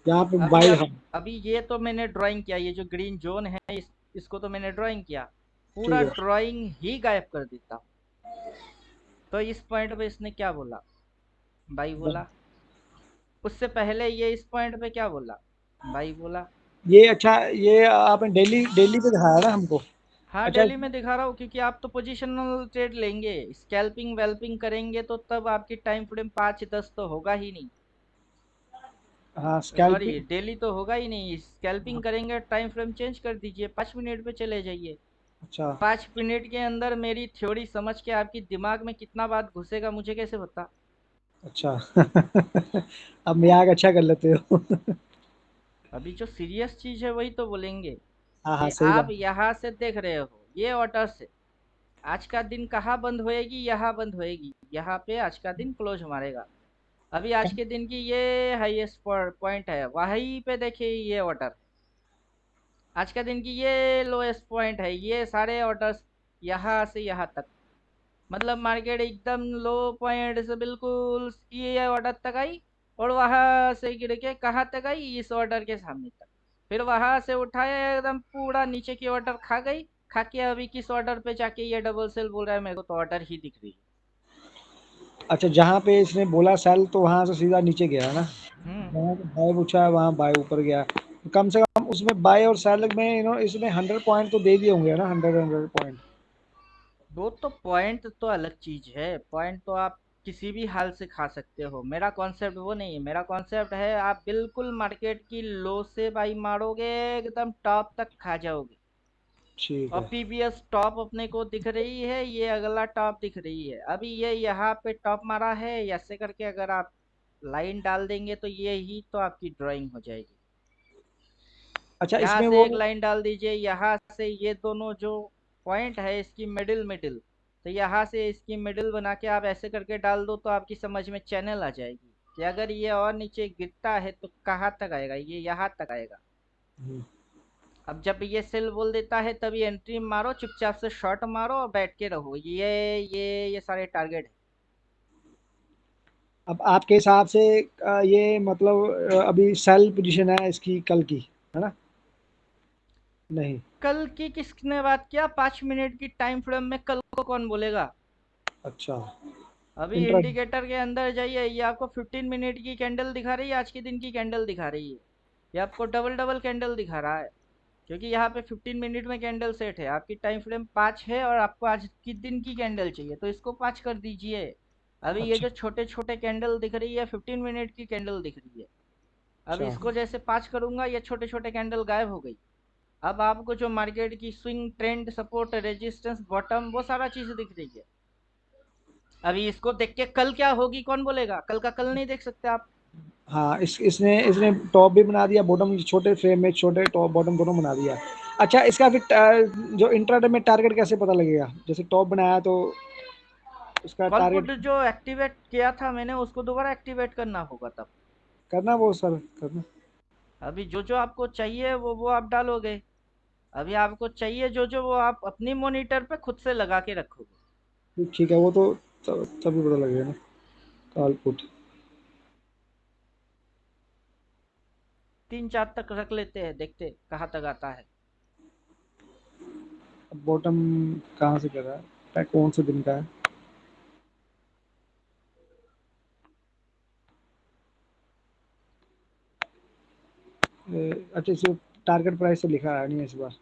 यहाँ पे
अभी
बाय,
अब
हाँ।
अभी ये तो मैंने ड्राइंग किया, ये जो ग्रीन जोन है इसको तो मैंने ड्राइंग किया,
ठीक
पूरा
है।
ड्राइंग ही गायब कर देता हूँ। तो इस पॉइंट पे इसने क्या बोला, बाई बोला। उससे पहले ये इस पॉइंट पे क्या बोला, बाई बोला।
ये अच्छा, ये आपने डेली डेली पे दिखाया ना हमको?
हाँ,
अच्छा।
डेली में दिखा रहा हूँ, क्योंकि आप तो पोजिशनल ट्रेड लेंगे, स्कैल्पिंग वेल्पिंग करेंगे तो तब आपकी टाइम फ्रेम 5-10 तो होगा ही नहीं।
हाँ,
सॉरी,
स्कैल्पिंग।
डेली तो होगा ही नहीं, स्कैल्पिंग करेंगे टाइम फ्रेम चेंज कर दीजिए, 5 मिनट पे चले जाइए।
अच्छा।
5 मिनट के अंदर मेरी थ्योरी समझ के आपकी दिमाग में कितना बात घुसेगा मुझे कैसे पता।
अच्छा। अब मजाक अच्छा कर लेते हो।
अभी जो सीरियस चीज है वही तो बोलेंगे
हाँ हाँ,
कि
सही
आप
बात।
यहाँ से देख रहे हो ये ऑर्डर से आज का दिन कहाँ बंद होएगी, यहाँ बंद होएगी, यहाँ पे आज का दिन क्लोज मारेगा। अभी आज के दिन की ये हाईएस्ट पॉइंट है, वहीं पे देखिए ये ऑर्डर। आज का दिन की ये लोएस्ट पॉइंट है, ये सारे ऑर्डर्स यहाँ से यहाँ तक। मतलब मार्केट एकदम लो पॉइंट से बिल्कुल ये ऑर्डर तक आई, और वहां से गिर के कहाँ तक आई, इस ऑर्डर के सामने तक। फिर वहां से उठाया एकदम पूरा नीचे की ऑर्डर खा गई। खा के अभी किस ऑर्डर पे जाके ये डबल सेल बोल रहा है, मेरे को तो ऑर्डर ही दिख रही
अच्छा, जहाँ पे इसने बोला सेल तो वहां से सीधा नीचे गया ना?
है।
जहाँ पे बाय पूछा है वहाँ बाय ऊपर गया। कम से कम उसमें बाय और सेल में इसने 100 पॉइंट तो दे दिए होंगे ना, 100 पॉइंट।
वो तो पॉइंट तो अलग चीज है, पॉइंट तो आप किसी भी हाल से खा सकते हो, मेरा कॉन्सेप्ट वो नहीं है। मेरा कॉन्सेप्ट है आप बिल्कुल मार्केट की लो से बाई मारोगे, एकदम टॉप तक खा जाओगे।
ठीक
और
है।
पीबीएस टॉप अपने को दिख रही है, ये अगला टॉप दिख रही है। अभी ये यहाँ पे टॉप मारा है, ऐसे करके अगर आप लाइन डाल देंगे तो ये ही तो आपकी ड्राइंग हो जाएगी।
अच्छा,
यहाँ
इसमें
से
वो।
एक लाइन डाल दीजिए, यहाँ से ये दोनों जो पॉइंट है इसकी मिडिल मिडिल, तो यहाँ से इसकी मिडिल बना के आप ऐसे करके डाल दो तो आपकी समझ में चैनल आ जाएगी कि अगर ये और नीचे गिरता है तो कहाँ तक आएगा, ये यहाँ तक आएगा।
हम्म।
अब जब ये सेल बोल देता है तभी एंट्री मारो, चुपचाप से शॉट मारो और बैठ के रहो। ये सारे टारगेट है।
अब आपके हिसाब से ये मतलब अभी सेल पोजीशन है इसकी कल की, है ना? नहीं।
कल की किसने बात किया, 5 मिनट की टाइम फ्रेम में कल को कौन बोलेगा।
अच्छा।
अभी
इंट्रा
इंडिकेटर के अंदर जाइए, ये आपको 15 मिनट की कैंडल दिखा रही है, आज के दिन की कैंडल दिखा रही है। ये आपको डबल डबल कैंडल दिखा रहा है, क्योंकि यहाँ पे 15 मिनट में कैंडल सेट है। आपकी टाइम फ्रेम 5 है और आपको आज की दिन की कैंडल चाहिए, तो इसको 5 कर दीजिए। अभी ये
अच्छा
जो छोटे छोटे कैंडल दिख रही है, 15 मिनट की कैंडल दिख रही है। अब
अच्छा।
इसको जैसे 5 करूंगा, ये छोटे छोटे कैंडल गायब हो गई। अब आपको जो मार्केट की swing, trend, support, resistance, bottom, वो सारा चीज दिख रही है। अभी इसको देख के कल क्या होगी कौन बोलेगा? कल का कल नहीं देख सकते आप।
हाँ, इस इसने इसने टॉप भी बना दिया, बॉटम छोटे फ्रेम में छोटे टॉप बॉटम दोनों बना दिया। अच्छा, इसका फिर जो इंट्राडे में टारगेट कैसे पता लगेगा? जैसे टॉप बनाया तो उसका
कॉल
टारगेट
पुट जो एक्टिवेट किया था मैंने, उसको दोबारा एक्टिवेट करना होगा तब।
करना, वो सर करना।
अभी जो जो आपको चाहिए वो आप डालोगे। अभी आपको चाहिए जो वो आप अपनी मॉनिटर पे खुद से लगा के रखोगे।
ठीक है, वो तो तभी पता लगेगा ना, कॉल पुट।
3 4 तक रख लेते हैं, देखते कहाँ तक आता है।
बॉटम कहाँ से कर रहा है, कौन से दिन का है? अच्छा, इसे टारगेट प्राइस से लिखा है नहीं इस बार।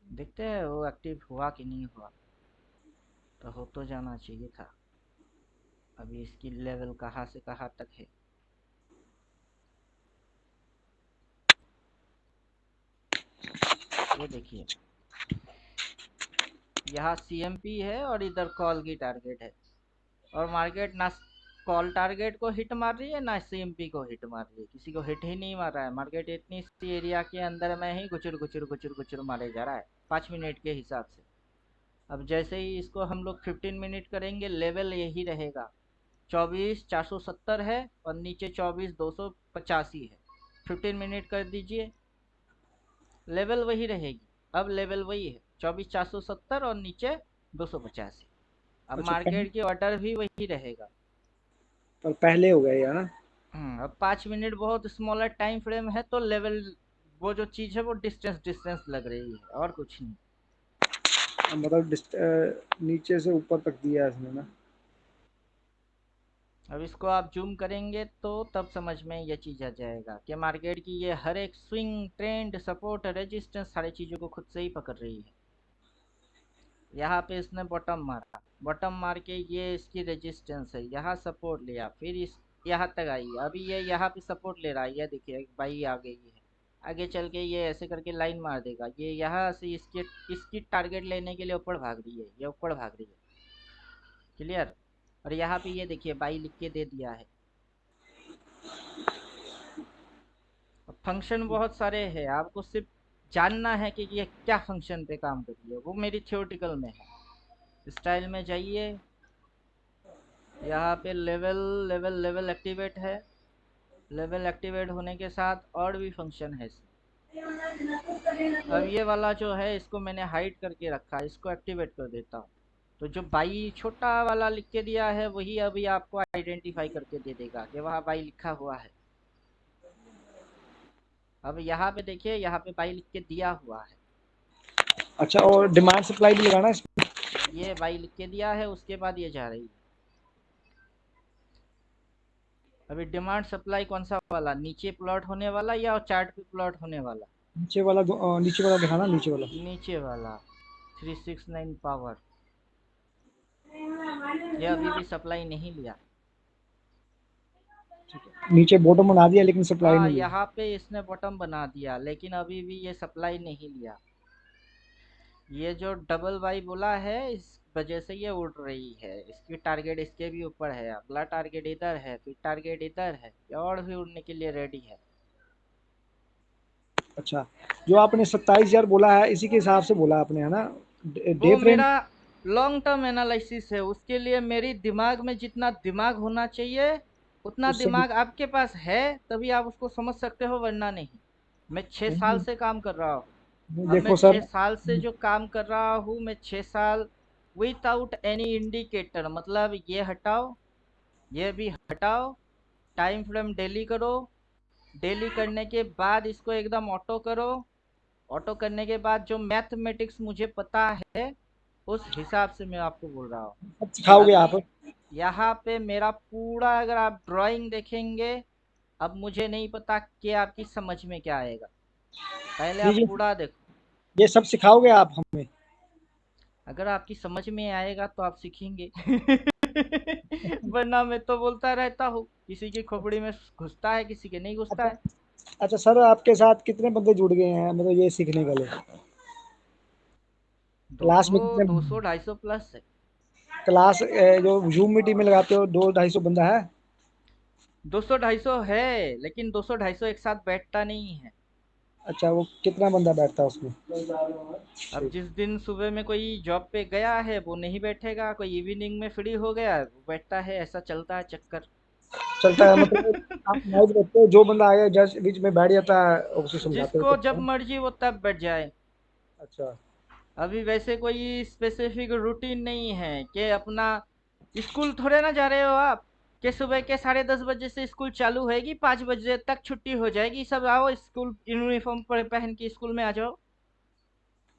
देखते हैं वो एक्टिव हुआ कि नहीं हुआ। तो हो तो जाना चाहिए था। अभी इसकी लेवल कहाँ से कहाँ तक है? ये देखिए, यहाँ सीएमपी है और इधर कॉल की टारगेट है। और मार्केट ना कॉल टारगेट को हिट मार रही है, ना सीएमपी को हिट मार रही है। किसी को हिट ही नहीं मार रहा है। मार्केट इतनी सी एरिया के अंदर में ही गुचुर गुचुर गुचुर गुचुर मारे जा रहा है 5 मिनट के हिसाब से। अब जैसे ही इसको हम लोग 15 मिनट करेंगे, लेवल यही रहेगा। 24 470 है और नीचे 24 285 है। 15 मिनट कर दीजिए, लेवल वही रहेगी। अब लेवल वही है 24 470 और नीचे 285। अब
अच्छा,
मार्केट की ऑर्डर भी वही रहेगा।
पर पहले हो गया ये, है ना?
अब 5 मिनट बहुत स्मॉलर टाइम फ्रेम है, तो लेवल, वो जो चीज है वो डिस्टेंस डिस्टेंस लग रही है और कुछ नहीं।
मतलब नीचे से ऊपर तक दिया है इसने ना।
अब इसको आप जूम करेंगे तो तब समझ में ये चीज आ जाएगा कि मार्केट की ये हर एक स्विंग, ट्रेंड, सपोर्ट, रेजिस्टेंस, सारी चीजों को खुद से ही पकड़ रही है। यहाँ पे इसने बॉटम मारा, बॉटम मार के ये इसकी रेजिस्टेंस है, यहाँ सपोर्ट लिया, फिर इस यहाँ तक आई। अभी ये यहाँ पे सपोर्ट ले रहा है, ये देखिए बाई आ गई है। आगे चल के ये ऐसे करके लाइन मार देगा। ये यहाँ से इसके इसकी टारगेट लेने के लिए ऊपर भाग रही है, ये ऊपर भाग रही है। क्लियर? और यहाँ पे ये देखिए बाई लिख के दे दिया है। फंक्शन बहुत सारे हैं, आपको सिर्फ जानना है कि ये क्या फंक्शन पे काम कर रही है। वो मेरी थियोरटिकल में है। स्टाइल में जाइए, यहाँ पे लेवल लेवल लेवल एक्टिवेट है। लेवल एक्टिवेट होने के साथ और भी फंक्शन है इसमें। अब ये वाला जो है, इसको मैंने हाइड करके रखा है, इसको एक्टिवेट कर देता हूँ। तो जो बाई छोटा वाला लिख के दिया है, वही अभी आपको आइडेंटिफाई करके दे देगा कि वहाँ बाई लिखा हुआ है। अब यहाँ पे देखिए, यहाँ पे बाई लिख के दिया हुआ है।
अच्छा, और डिमांड सप्लाई भी लगाना है इसमें?
ये बाई लिख के दिया है, उसके बाद ये जा रही है। अभी डिमांड सप्लाई कौन सा वाला, नीचे प्लॉट होने वाला या चार्ट पे प्लॉट होने वाला?
नीचे वाला दिखाना, नीचे वाला।
नीचे वाला 369 पावर। ये अभी भी सप्लाई नहीं लिया।
नीचे बॉटम बना दिया लेकिन सप्लाई
हाँ,
नहीं लिया।
यहाँ पे इसने बॉटम बना दिया, लेकिन अभी भी ये सप्लाई नहीं लिया। ये जो डबल वाई बोला है, इस वजह से ये उड़ रही है। इसकी टारगेट इसके भी ऊपर है, अगला टारगेट इधर है, फिर टारगेट इधर है, ये और भी उड़ने के लिए रेडी है।
अच्छा, जो आपने 27,000 बोला है, इसी के हिसाब से बोला आपने, है ना?
वो
डे फ्रेम।
मेरा लॉन्ग टर्म एनालिसिस है। उसके लिए मेरी दिमाग में जितना दिमाग होना चाहिए, उतना
उससे भी
दिमाग आपके पास है, तभी आप उसको समझ सकते हो, वरना नहीं। मैं 6 साल
नहीं,
से काम कर रहा हूँ। अब मैं
देखो
छह
सर।
साल से जो काम कर रहा हूँ, मैं 6 साल विदाउट एनी इंडिकेटर, मतलब ये हटाओ, ये भी हटाओ, टाइम फ्रेम डेली करो, डेली करने के बाद इसको एकदम ऑटो करो। ऑटो करने के बाद जो मैथमेटिक्स मुझे पता है, उस हिसाब से मैं आपको बोल रहा हूँ।
अब सिखाओगे आप?
अभी यहाँ पे मेरा पूरा अगर आप ड्राइंग देखेंगे, अब मुझे नहीं पता कि आपकी समझ में क्या आएगा। पहले
नहीं,
आप पूरा देखो।
ये सब सिखाओगे आप हमें?
अगर आपकी समझ में आएगा तो आप सीखेंगे। वरना मैं तो बोलता रहता हूँ, किसी की खोपड़ी में घुसता है, किसी के नहीं घुसता
अच्छा।
है।
अच्छा सर, आपके साथ कितने बंदे जुड़ गए हैं मतलब ये सीखने के लिए? क्लास में कितने?
200 250 प्लस है।
क्लास जो जूम मीटिंग में लगाते हो 200-250 बंदा है?
200 250 है, लेकिन 200 250 एक साथ बैठता नहीं है।
अच्छा, वो कितना बंदा बैठता है उसमें?
अब
ठीक।
जिस दिन सुबह में कोई जॉब पे गया है वो नहीं बैठेगा, कोई इवनिंग में फ्री हो गया वो बैठता है, ऐसा चलता है चक्कर।
चलता है मतलब आप मैच देखते हो, जो बंदा आया जस्ट बीच में बैठ जाता है, उसे समझाते
जिसको
रहते
जब
हैं?
मर्जी वो तब बैठ जाए।
अच्छा।
अभी वैसे कोई स्पेसिफिक रूटीन नहीं है कि अपना स्कूल थोड़े ना जा रहे हो आप, कि सुबह के 10:30 बजे से स्कूल चालू होएगी, 5 बजे तक छुट्टी हो जाएगी, सब आओ स्कूल यूनिफॉर्म पहन के स्कूल में आ जाओ।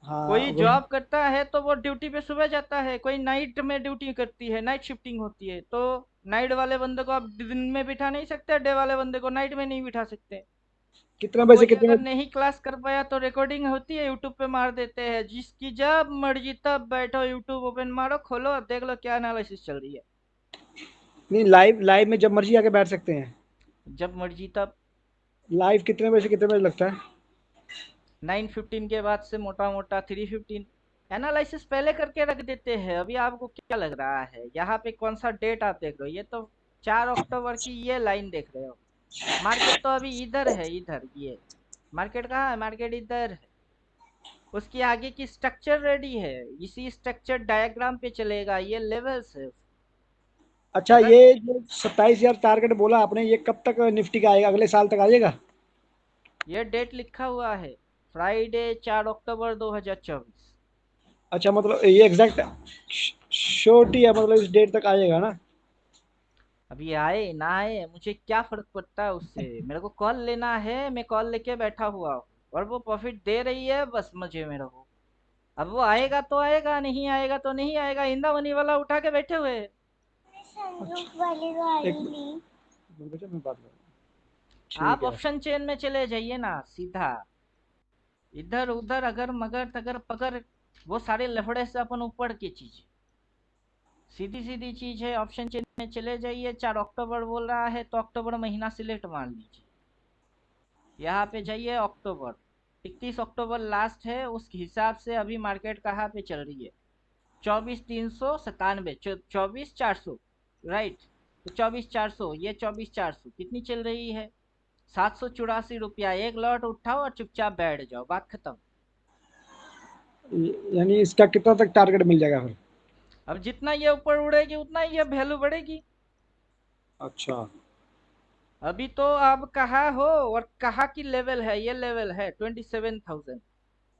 हाँ
कोई
वही।
जॉब करता है तो वो ड्यूटी पे सुबह जाता है, कोई नाइट में ड्यूटी करती है, नाइट शिफ्टिंग होती है, तो नाइट वाले बंदे को आप दिन में बिठा नहीं सकते, डे वाले बंदे को नाइट में नहीं बिठा सकते।
कितने
अब
बजे से
कोई
कितने?
अगर नहीं क्लास कर पाया तो रिकॉर्डिंग होती है, यूट्यूब पे मार देते हैं, जिसकी जब मर्जी तब बैठो, यूट्यूब ओपन मारो, खोलो और देख लो क्या एनालिसिस चल रही है।
नहीं, लाइव लाइव में जब मर्जी आके बैठ सकते हैं?
जब मर्जी तब।
लाइव कितने बजे से कितने बजे लगता है?
9:15 के बाद से मोटा मोटा 3:15। एनालिसिस पहले करके रख देते हैं। अभी आपको क्या लग रहा है यहाँ पे कौन सा डेट आप देख रहे हो? ये तो 4 अक्टूबर की ये लाइन देख रहे हो। मार्केट तो अभी इधर है, इधर ये। मार्केट कहाँ है? मार्केट इधर है। उसकी आगे की स्ट्रक्चर रेडी है, इसी स्ट्रक्चर डायग्राम पे चलेगा, ये लेवल्स है।
अच्छा,
अगर
ये जो 27,000 टारगेट बोला आपने, ये कब तक निफ्टी का आएगा? अगले साल तक आ जाएगा?
ये डेट लिखा हुआ है, फ्राइडे 4 अक्टूबर 2024।
अच्छा, मतलब ये एग्जैक्ट श्योरिटी है, मतलब इस डेट तक आ जाएगा ना?
अभी आए ना आए मुझे क्या फर्क पड़ता है उससे, मेरे को कॉल लेना है, मैं कॉल लेके बैठा हुआ हूँ, और वो प्रॉफिट दे रही है, बस मुझे मेरे को। अब वो आएगा तो आएगा, नहीं आएगा तो नहीं आएगा, इंदा मनी वाला उठा के बैठे हुए हैं।
एक मिनट बेटा, मैं बात कर रहा हूँ।
आप
ठीक है।
ऑप्शन चेन में चले जाइए ना सीधा। इधर उधर अगर मगर तगर पगर, वो सारे लफड़े से अपन ऊपर की चीज। सीधी सीधी चीज है, ऑप्शन चेन में चले जाइए। 4 अक्टूबर बोल रहा है तो अक्टूबर महीना सिलेक्ट मान लीजिए। यहाँ पे जाइए अक्टूबर, 31 अक्टूबर लास्ट है, उस हिसाब से अभी मार्केट कहाँ पे चल रही है? 24,397, 24,400, राइट। तो 24,400, ये 24,400 कितनी चल रही है? 784 रुपया। एक लॉट उठाओ और चुपचाप बैठ जाओ, बात खत्म।
यानी इसका कितना तक टारगेट मिल जाएगा फिर?
अब जितना ये ऊपर उड़ेगी उतना ही ये वैल्यू बढ़ेगी।
अच्छा।
अभी तो आप कहाँ हो और कहाँ की लेवल है? ये लेवल है 27,000,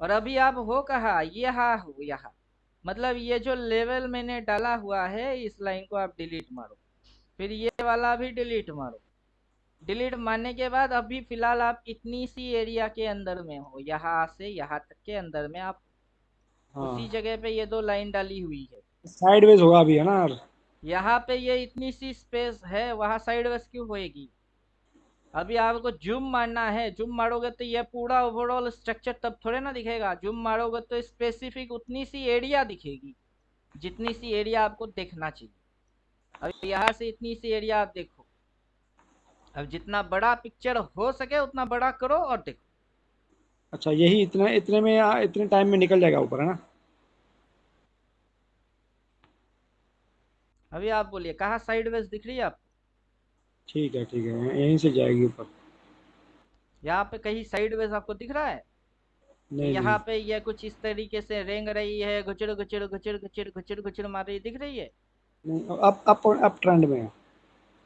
और अभी आप हो कहाँ? यहाँ हो, यहाँ। मतलब ये जो लेवल मैंने डाला हुआ है, इस लाइन को आप डिलीट मारो, फिर ये वाला भी डिलीट मारो। डिलीट मारने के बाद अभी फिलहाल आप इतनी सी एरिया के अंदर में हो, यहाँ से यहाँ तक के अंदर में आप। उसी
हाँ,
जगह पे ये दो लाइन डाली हुई है।
साइडवेज होगा अभी, है ना यार?
यहाँ पे ये इतनी सी स्पेस है, वहां साइड वेस क्यों होएगी? अभी आपको जूम मारना है, जूम मारोगे तो ये पूरा ओवरऑल स्ट्रक्चर तब थोड़े ना दिखेगा, जूम मारोगे तो स्पेसिफिक उतनी सी एरिया दिखेगी, जितनी सी एरिया आपको देखना चाहिए। अब यहाँ से इतनी सी एरिया आप देखो। अब जितना बड़ा पिक्चर हो सके उतना बड़ा करो और देखो।
अच्छा, यही इतने इतने में इतने टाइम में निकल जाएगा ऊपर, है ना?
अभी आप बोलिए कहाँ साइड वेज दिख रही है आपको?
ठीक है, ठीक है, यहीं से जाएगी ऊपर।
यहाँ पे कहीं साइड वेज आपको दिख रहा है? कि
नहीं,
यहाँ
नहीं,
पे ये कुछ इस तरीके से रेंग रही है, गुचड़ गुचड़ गुचड़ गुचड़ गुचड़ गुचड़ मार रही दिख रही है?
नहीं, अप ट्रेंड में है।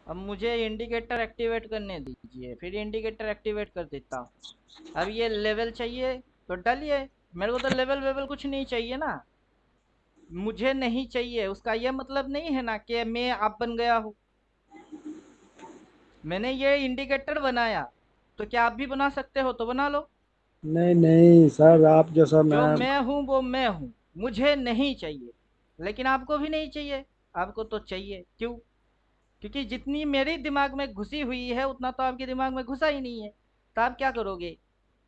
अब मुझे इंडिकेटर एक्टिवेट करने दीजिए, फिर इंडिकेटर एक्टिवेट कर देता हूँ। अब ये लेवल चाहिए तो डालिए। मेरे को तो लेवल वेवल कुछ नहीं चाहिए ना। मुझे नहीं चाहिए उसका ये मतलब नहीं है ना कि मैं आप बन गया हूँ। मैंने ये इंडिकेटर बनाया, तो क्या आप भी बना सकते हो? तो बना लो।
नहीं, नहीं सर, आप जैसा
जो
मैं।
मैं हूँ वो मैं हूँ। मुझे नहीं चाहिए, लेकिन आपको भी नहीं चाहिए। आपको तो चाहिए, क्यों? क्योंकि जितनी मेरे दिमाग में घुसी हुई है उतना तो आपके दिमाग में घुसा ही नहीं है। तो आप क्या करोगे?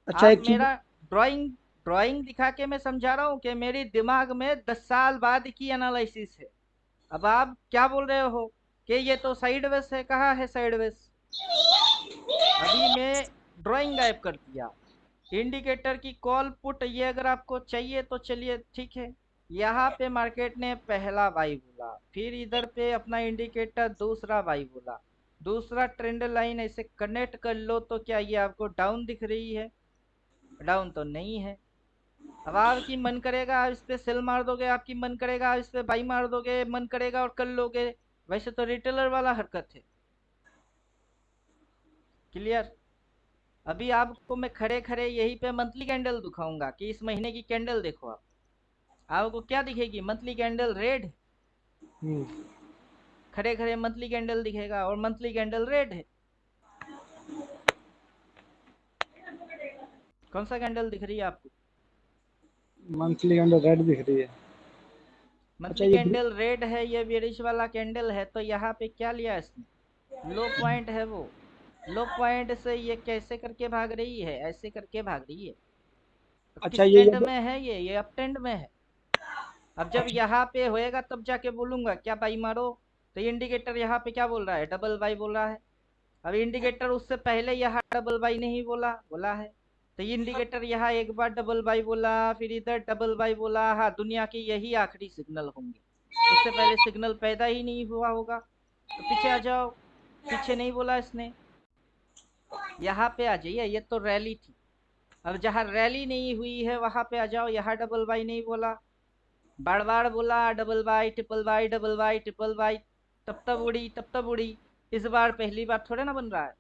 अच्छा
आप
एक चीज।
मेरा ड्राइंग ड्राइंग दिखा के मैं समझा रहा हूँ कि मेरे दिमाग में 10 साल बाद की एनालिसिस है। अब आप क्या बोल रहे हो कि ये तो साइडवेज है? कहाँ है साइडवेज? अभी मैं ड्राइंग गायब कर दिया, इंडिकेटर की कॉल पुट, ये अगर आपको चाहिए तो चलिए ठीक है। यहाँ पे मार्केट ने पहला बाई बोला, फिर इधर पे अपना इंडिकेटर दूसरा बाई बोला, दूसरा ट्रेंड लाइन ऐसे कनेक्ट कर लो तो क्या ये आपको डाउन दिख रही है? डाउन तो नहीं है। अब आपकी मन करेगा आप इस पे सेल मार दोगे, आपकी मन करेगा आप इस पे बाई मार दोगे, मन करेगा और कर लोगे। वैसे तो रिटेलर वाला हरकत है। क्लियर? अभी आपको मैं खड़े खड़े यहीं पे मंथली कैंडल दिखाऊंगा कि इस महीने की कैंडल देखो आप। आपको क्या दिखेगी? Monthly candle red.
हम्म,
खड़े खड़े मंथली कैंडल दिखेगा और मंथली कैंडल रेड है। कौन सा कैंडल दिख रही है आपको?
मंथली अंडर रेड दिख रही है। अच्छा
मंथली
ये
कैंडल रेड है, ये बेरिश वाला कैंडल है। तो यहाँ पे क्या लिया इसने? लो पॉइंट है वो। लो पॉइंट से ये कैसे करके भाग रही है? ऐसे करके भाग रही है। तो
अच्छा
किस
ये
ट्रेंड
जो
में है? ये अप ट्रेंड में है। अब जब यहाँ पे होएगा तब जाके बोलूंगा क्या बाई मारो। तो इंडिकेटर यहाँ पे क्या बोल रहा है? डबल बाई बोल रहा है। अब इंडिकेटर उससे पहले यहाँ डबल बाई नहीं बोला बोला है। तो इंडिकेटर यहाँ एक बार डबल बाई बोला, फिर इधर डबल बाई बोला। हाँ, दुनिया की यही आखिरी सिग्नल होंगे। उससे पहले सिग्नल पैदा ही नहीं हुआ होगा। तो पीछे आ जाओ। पीछे नहीं बोला इसने। यहाँ पे आ जाइए, ये तो रैली थी। अब जहाँ रैली नहीं हुई है वहां पे आ जाओ। यहाँ डबल बाई नहीं बोला, बार बार बोला double by, triple by, double by, triple by. तब तब उड़ी, तब तब उड़ी। इस बार पहली बार थोड़े ना बन रहा है।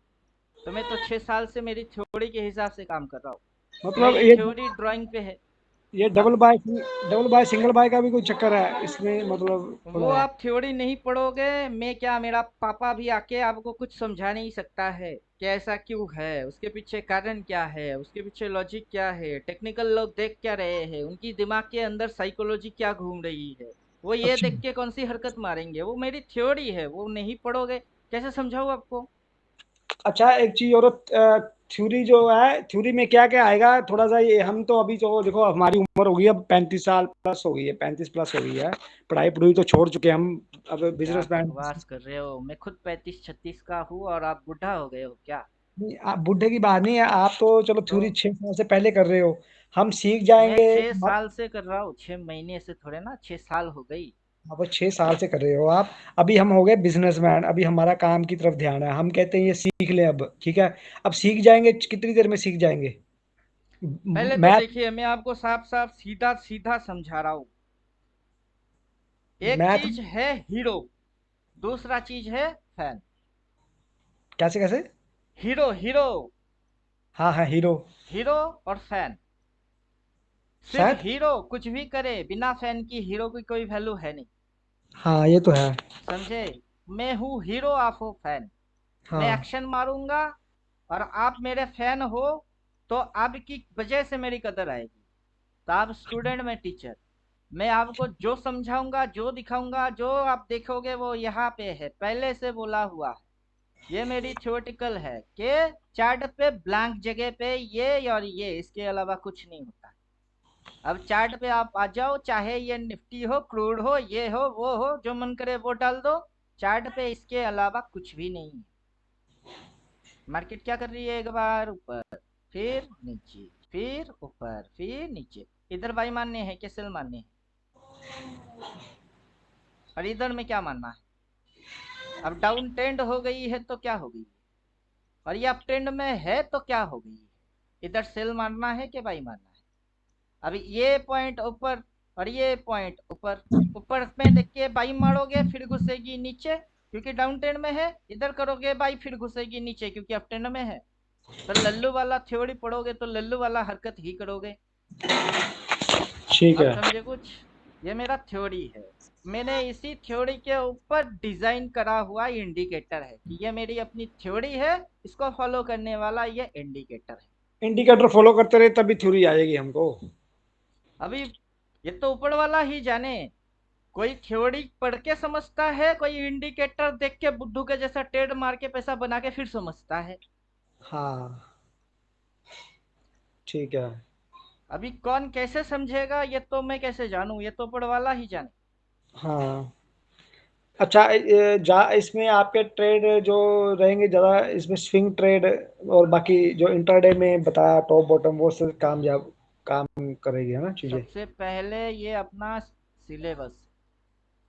तो मैं तो 6 साल से मेरी थ्योरी के हिसाब से काम कर रहा हूँ।
मतलब
मेरी
ये
थ्योरी ड्राइंग पे है।
ये
अब
डबल बाय सिंगल बाय का भी कोई चक्कर है इसमें, मतलब
वो
थोड़ा।
आप थ्योरी नहीं पढ़ोगे, मैं क्या, मेरा पापा भी आके आपको कुछ समझा नहीं सकता है कि ऐसा क्यों है, उसके पीछे कारण क्या है, उसके पीछे लॉजिक क्या है, टेक्निकल लोग देख क्या रहे हैं, उनकी दिमाग के अंदर साइकोलॉजी क्या घूम रही है। वो ये
अच्छा
देख के कौन सी हरकत मारेंगे? वो मेरी थ्योरी है, वो नहीं पढ़ोगे कैसे समझाऊँ आपको?
अच्छा एक चीज और, थ्योरी जो है, थ्योरी में क्या क्या आएगा थोड़ा सा, ये हम तो अभी तो देखो हमारी उम्र हो गई अब 35 साल प्लस हो गई है, 35 प्लस हो गई है। पढ़ाई पढ़ाई तो छोड़ चुके हम। अब
क्या
बिजनेसमैन।
बकवास कर रहे हो? मैं खुद 35-36 का हूँ और आप बुढ़ा हो गए हो क्या?
नहीं, आप बुढ़े की बात नहीं है, आप तो चलो
तो
थ्योरी 6 साल से पहले कर रहे हो। हम सीख
मैं
जाएंगे।
6 साल से कर रहा हूँ, 6 महीने से थोड़े ना 6 साल हो गई।
अब 6 साल से कर रहे हो आप। अभी हम हो गए बिजनेसमैन, अभी हमारा काम की तरफ ध्यान है, हम कहते हैं ये सीख ले अब, ठीक है। अब सीख जाएंगे, कितनी देर में सीख जाएंगे।
पहले तो
मैथ।
देखिए, मैं आपको साफ साफ सीधा सीधा समझा रहा हूँ। एक
मैथ।
चीज है हीरो, दूसरा चीज है फैन।
कैसे कैसे।
हीरो हीरो,
हाँ हाँ हीरो।
हीरो और फैन। सिर्फ
शायद।
हीरो कुछ भी करे, बिना फैन की हीरो की कोई वैल्यू है नहीं।
हाँ ये तो है।
समझे? मैं हूँ हीरो, आप हो फैन। मैं
हाँ।
एक्शन मारूंगा और आप मेरे फैन हो, तो आपकी वजह से मेरी कदर आएगी। तो आप स्टूडेंट, में टीचर। मैं आपको जो समझाऊंगा, जो दिखाऊंगा, जो आप देखोगे वो यहाँ पे है, पहले से बोला हुआ है। ये मेरी थ्योरेटिकल है कि चार्ट पे ब्लैंक जगह पे ये और ये, इसके अलावा कुछ नहीं होता। अब चार्ट पे आप आ जाओ, चाहे ये निफ्टी हो, क्रूड हो, ये हो, वो हो, जो मन करे वो डाल दो। चार्ट पे इसके अलावा कुछ भी नहीं है। मार्केट क्या कर रही है? एक बार ऊपर, फिर नीचे, फिर ऊपर, फिर नीचे। इधर बाई मानने हैं कि सेल मानने हैं? और इधर में क्या मानना है? अब डाउन ट्रेंड हो गई है तो क्या हो गई? और ये अप ट्रेंड में है तो क्या हो गई? इधर सेल मानना है कि बाई मानना है? अभी ये पॉइंट ऊपर और ये पॉइंट ऊपर, ऊपर में देख के बाई मारोगे फिर घुसेगी नीचे क्योंकि डाउन ट्रेंड में है, इधर करोगे बाई फिर घुसेगी नीचे क्योंकि अप ट्रेंड में है। तो लल्लू वाला थ्योरी पढ़ोगे तो लल्लू वाला हरकत ही करोगे।
ठीक
आप
है।
समझे कुछ? ये मेरा थ्योरी है। मैंने इसी थ्योरी के ऊपर डिजाइन करा हुआ इंडिकेटर है कि ये मेरी अपनी थ्योरी है, इसको फॉलो करने वाला ये इंडिकेटर है।
इंडिकेटर फॉलो करते रहे तभी थ्योरी आएगी हमको।
अभी ये तो ऊपर वाला ही जाने। कोई थ्योरी पढ़ के समझता है, कोई इंडिकेटर देख के बुद्धू के जैसा टेढ़ मार के पैसा बना के फिर समझता है।
हाँ ठीक है।
अभी कौन कैसे समझेगा ये तो मैं कैसे जानूं, ये तो ऊपर वाला ही जाने।
हाँ अच्छा, जा इसमें आपके ट्रेड जो रहेंगे ज़्यादा, इसमें स्विंग ट्रेड और बाकी जो इंट्राडे में बताया टॉप बॉटम, वो सब काम करेगी, है ना चीज़ें।
सबसे पहले ये अपना सिलेबस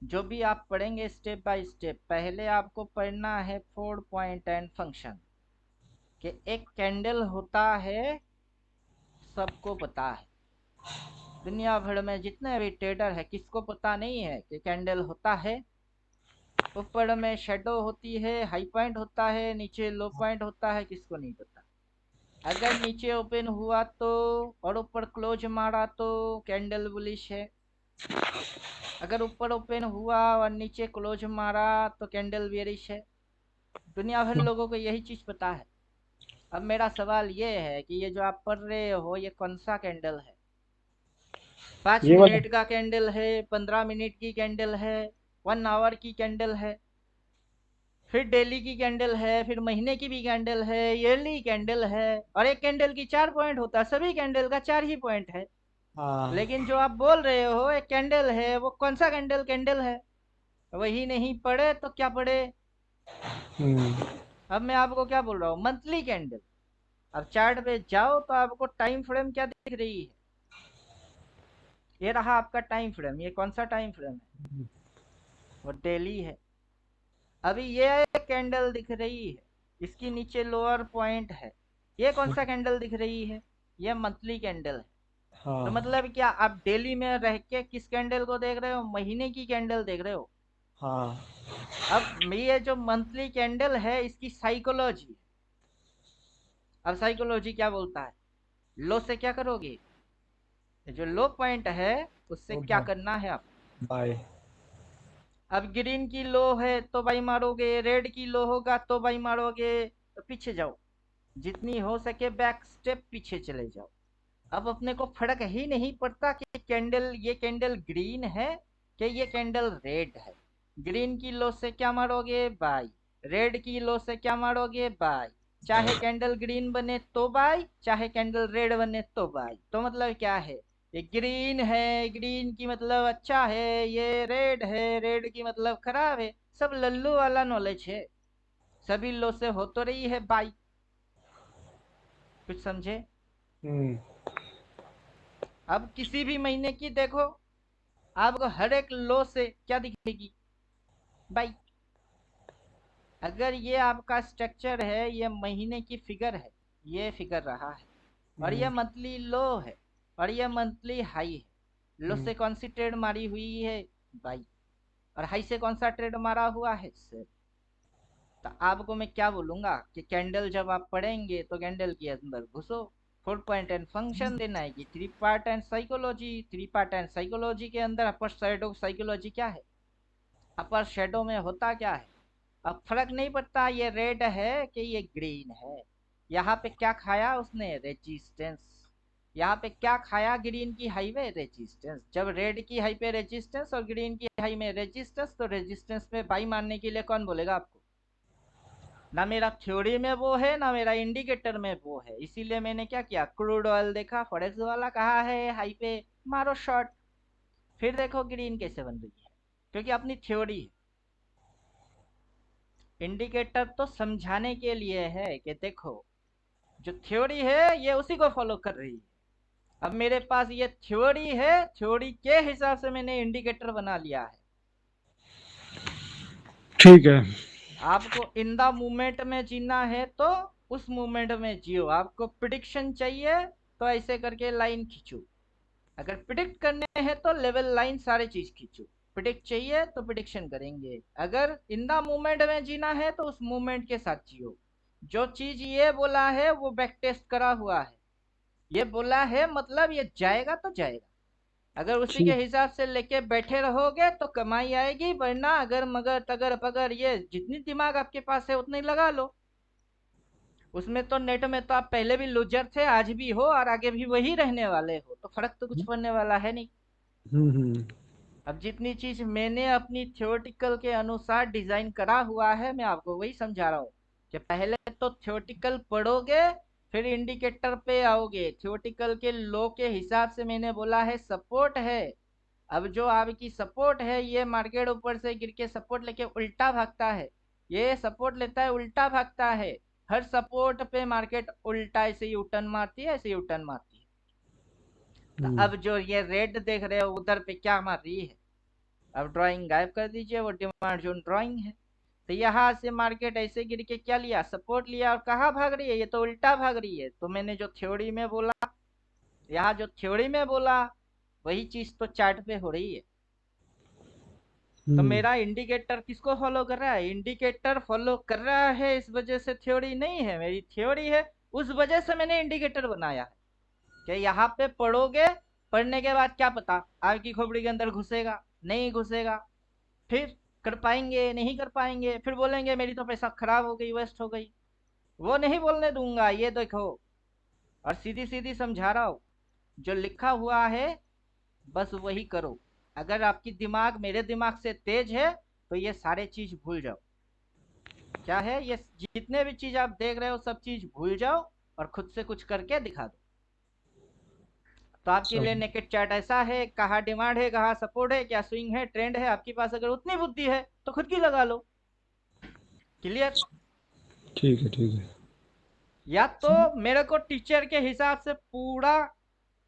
जो भी आप पढ़ेंगे स्टेप बाय स्टेप, पहले आपको पढ़ना है 4 पॉइंट एंड फंक्शन। कि एक कैंडल होता है, सबको पता है। दुनिया भर में जितने भी ट्रेडर है किसको पता नहीं है कि कैंडल होता है। ऊपर में शेडो होती है, हाई पॉइंट होता है, नीचे लो पॉइंट होता है, किसको नहीं पता। अगर नीचे ओपन हुआ तो और ऊपर क्लोज मारा तो कैंडल बुलिश है। अगर ऊपर ओपन हुआ और नीचे क्लोज मारा तो कैंडल बेरिश है। दुनिया भर लोगों को यही चीज पता है। अब मेरा सवाल ये है कि ये जो आप पढ़ रहे हो ये कौन सा कैंडल है? पाँच
ये वाला।
मिनट का कैंडल है, 15 मिनट की कैंडल है, 1 आवर की कैंडल है, फिर डेली की कैंडल है, फिर महीने की भी कैंडल है, ईयरली कैंडल है। और एक कैंडल की 4 पॉइंट होता है, सभी कैंडल का 4 ही पॉइंट है।
हाँ।
लेकिन जो आप बोल रहे हो एक कैंडल है, वो कौन सा कैंडल कैंडल है? वही नहीं पढ़े तो क्या पढ़े?
हम्म।
अब मैं आपको क्या बोल रहा हूँ, मंथली कैंडल। अब चार्ट पे जाओ तो आपको टाइम फ्रेम क्या दिख रही है? ये रहा आपका टाइम फ्रेम। ये कौन सा टाइम फ्रेम है? वो डेली है। अभी ये कैंडल दिख रही है, इसकी नीचे लोअर पॉइंट है। ये कौन सा कैंडल दिख रही है? ये मंथली कैंडल है। तो
हाँ।
मतलब क्या आप डेली में रह के किस कैंडल को देख रहे हो? महीने की कैंडल देख रहे हो।
हाँ।
अब ये जो मंथली कैंडल है इसकी साइकोलॉजी। अब साइकोलॉजी क्या बोलता है? लो से क्या करोगे? जो लो पॉइंट है उससे
वो
क्या करना है आप?
बाय।
अब ग्रीन की लो है तो बाई मारोगे, रेड की लो होगा तो बाई मारोगे। तो पीछे जाओ, जितनी हो सके बैक स्टेप पीछे चले जाओ। अब अपने को फर्क ही नहीं पड़ता कि कैंडल, ये कैंडल ग्रीन है कि ये कैंडल रेड है। ग्रीन की लो से क्या मारोगे? बाई। रेड की लो से क्या मारोगे? बाई। चाहे कैंडल ग्रीन बने तो बाई, चाहे कैंडल रेड बने तो बाई। तो मतलब क्या है? ये ग्रीन है, ग्रीन की मतलब अच्छा है, ये रेड है, रेड की मतलब खराब है। सब लल्लू वाला नॉलेज है। सभी लो से हो तो रही है बाई। कुछ समझे?
हम्म।
अब किसी भी महीने की देखो, आपको हर एक लो से क्या दिखेगी? बाई। अगर ये आपका स्ट्रक्चर है, ये महीने की फिगर है, ये फिगर रहा है, और ये
हम्म।
मंथली लो है, और ये मंथली हाई है। लो
हम्म।
से कौन सी ट्रेड मारी हुई है? बाई। और हाई से कौन सा ट्रेड मारा हुआ है? सेल। तो आपको मैं क्या बोलूंगा कि कैंडल जब आप पढ़ेंगे तो कैंडल के अंदर घुसो। 4 पॉइंट एंड फंक्शन देना है कि 3 part and psychology. 3 part and psychology के अंदर अपर साइड साइकोलॉजी क्या है? अपर शेडो में होता क्या है? अब फर्क नहीं पड़ता ये रेड है कि ये ग्रीन है। यहाँ पे क्या खाया उसने? रेजिस्टेंस। यहाँ पे क्या खाया? ग्रीन की हाई में रेजिस्टेंस। जब रेड की हाई पे रेजिस्टेंस और ग्रीन की हाई में रेजिस्टेंस, तो रेजिस्टेंस पे बाई मारने के लिए कौन बोलेगा आपको? ना मेरा थ्योरी में वो है, ना मेरा इंडिकेटर में वो है। इसीलिए मैंने क्या किया, क्रूड ऑयल देखा, फॉरेक्स वाला कहा है हाई पे, मारो शॉर्ट। फिर देखो ग्रीन कैसे बन रही है, क्योंकि अपनी थ्योरी है। इंडिकेटर तो समझाने के लिए है कि देखो, जो थ्योरी है ये उसी को फॉलो कर रही है। अब मेरे पास ये थ्योरी है, थ्योरी के हिसाब से मैंने इंडिकेटर बना लिया है।
ठीक है।
आपको इन द मूवमेंट में जीना है तो उस मूवमेंट में जियो। आपको प्रिडिक्शन चाहिए तो ऐसे करके लाइन खींचो। अगर प्रिडिक्ट करने हैं तो लेवल लाइन सारे चीज खींचो। प्रिडिक्ट चाहिए तो प्रिडिक्शन करेंगे। अगर इन द मूवमेंट में जीना है तो उस मूवमेंट के साथ जियो। जो चीज ये बोला है वो बैक टेस्ट करा हुआ है। ये बोला है मतलब ये जाएगा तो जाएगा। अगर उसी के
ठीक।
हिसाब से लेके बैठे रहोगे तो कमाई आएगी, वरना अगर मगर तगर पगर ये जितनी दिमाग आपके पास है उतनी लगा लो। उसमें तो नेट में तो आप पहले भी लूजर थे, आज भी हो और आगे भी वही रहने वाले हो, तो फर्क तो कुछ पड़ने वाला है नहीं।
हम्म।
अब जितनी चीज मैंने अपनी थ्योरेटिकल के अनुसार डिजाइन करा हुआ है, मैं आपको वही समझा रहा हूँ कि पहले तो थ्योरेटिकल पढ़ोगे, फिर इंडिकेटर पे आओगे। थ्योरेटिकल के लॉ के हिसाब से मैंने बोला है सपोर्ट है। अब जो आपकी सपोर्ट है, ये मार्केट ऊपर से गिर के सपोर्ट लेके उल्टा भागता है, ये सपोर्ट लेता है उल्टा भागता है। हर सपोर्ट पे मार्केट उल्टा ऐसे ही उटर्न मारती है, ऐसे ही उटर्न मारती है। तो
हम्म।
अब जो ये रेड देख रहे हो उधर पे क्या मार रही है, अब ड्राइंग गायब कर दीजिए, वो डिमांड जोन ड्राइंग है। तो यहाँ से मार्केट ऐसे गिर के क्या लिया, सपोर्ट लिया, और कहाँ भाग रही है, ये तो उल्टा भाग रही है। तो मैंने जो थ्योरी में बोला, यहाँ जो थ्योरी में बोला, वही चीज तो चार्ट पे हो रही है। तो
हम्म।
मेरा इंडिकेटर किसको फॉलो कर रहा है, इंडिकेटर फॉलो कर रहा है, इस वजह से थ्योरी नहीं है, मेरी थ्योरी है। उस वजह से मैंने इंडिकेटर बनाया है कि यहाँ पे पढ़ोगे, पढ़ने के बाद क्या पता आपकी खोपड़ी के अंदर घुसेगा नहीं घुसेगा, फिर कर पाएंगे नहीं कर पाएंगे, फिर बोलेंगे मेरी तो पैसा खराब हो गई, वेस्ट हो गई। वो नहीं बोलने दूंगा। ये देखो, और सीधी सीधी समझा रहा हूँ, जो लिखा हुआ है बस वही करो। अगर आपकी दिमाग मेरे दिमाग से तेज है तो ये सारे चीज भूल जाओ। क्या है ये, जितने भी चीज आप देख रहे हो सब चीज भूल जाओ और खुद से कुछ करके दिखा दो। तो आपके लिए
सब
नेकेड चार्ट ऐसा है, कहाँ डिमांड है, कहाँ सपोर्ट है, क्या स्विंग है, ट्रेंड है, आपके पास अगर उतनी बुद्धि है तो खुद की लगा लो। क्लियर।
ठीक है, ठीक है।
या तो मेरे को टीचर के हिसाब से पूरा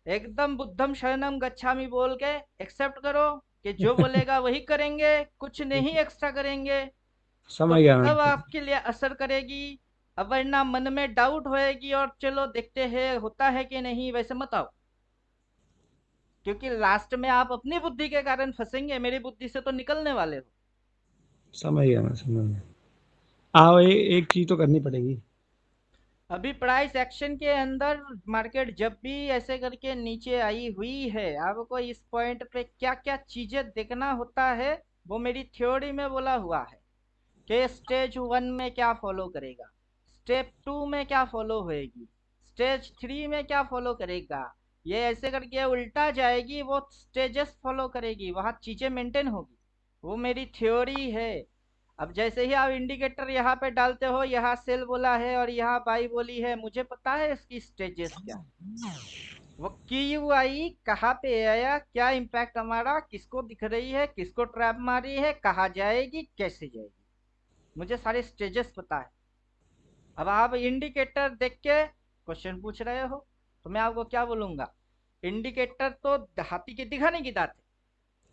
एकदम बुद्धम शरणम गच्छामि बोल के एक्सेप्ट करो कि जो बोलेगा वही करेंगे, कुछ नहीं एक्स्ट्रा करेंगे, तो
समझ गया
तब
मैं।
आपके लिए असर करेगी। अब वरना मन में डाउट होएगी और चलो देखते हैं होता है कि नहीं, वैसे मत आओ। क्योंकि लास्ट में आप अपनी बुद्धि के कारण फंसेंगे, मेरी बुद्धि से तो निकलने वाले हो।
समझ गया मैं, समझ गया। आओ, एक चीज तो करनी पड़ेगी।
अभी प्राइस एक्शन के अंदर मार्केट जब भी ऐसे करके नीचे आई हुई है, आपको इस पॉइंट पे क्या क्या चीजें देखना होता है, वो मेरी थ्योरी में बोला हुआ है कि स्टेज 1 में क्या फॉलो करेगा, स्टेप 2 में क्या फॉलो होएगी, स्टेज 3 में क्या फॉलो करेगा। ये ऐसे करके उल्टा जाएगी, वो स्टेजेस फॉलो करेगी, वहां चीजें मेंटेन होगी। वो मेरी थ्योरी है। अब जैसे ही आप इंडिकेटर यहाँ पे डालते हो, यहाँ सेल बोला है और यहाँ बाई बोली है, मुझे पता है इसकी स्टेजेस क्या है। वो क्यू आई कहाँ पे आया, क्या इम्पैक्ट हमारा, किसको दिख रही है, किसको ट्रैप मारी है, कहाँ जाएगी, कैसे जाएगी, मुझे सारे स्टेजेस पता है। अब आप इंडिकेटर देख के क्वेश्चन पूछ रहे हो, तो मैं आपको क्या बोलूंगा, इंडिकेटर तो हाथी की दिखाने की दांत है।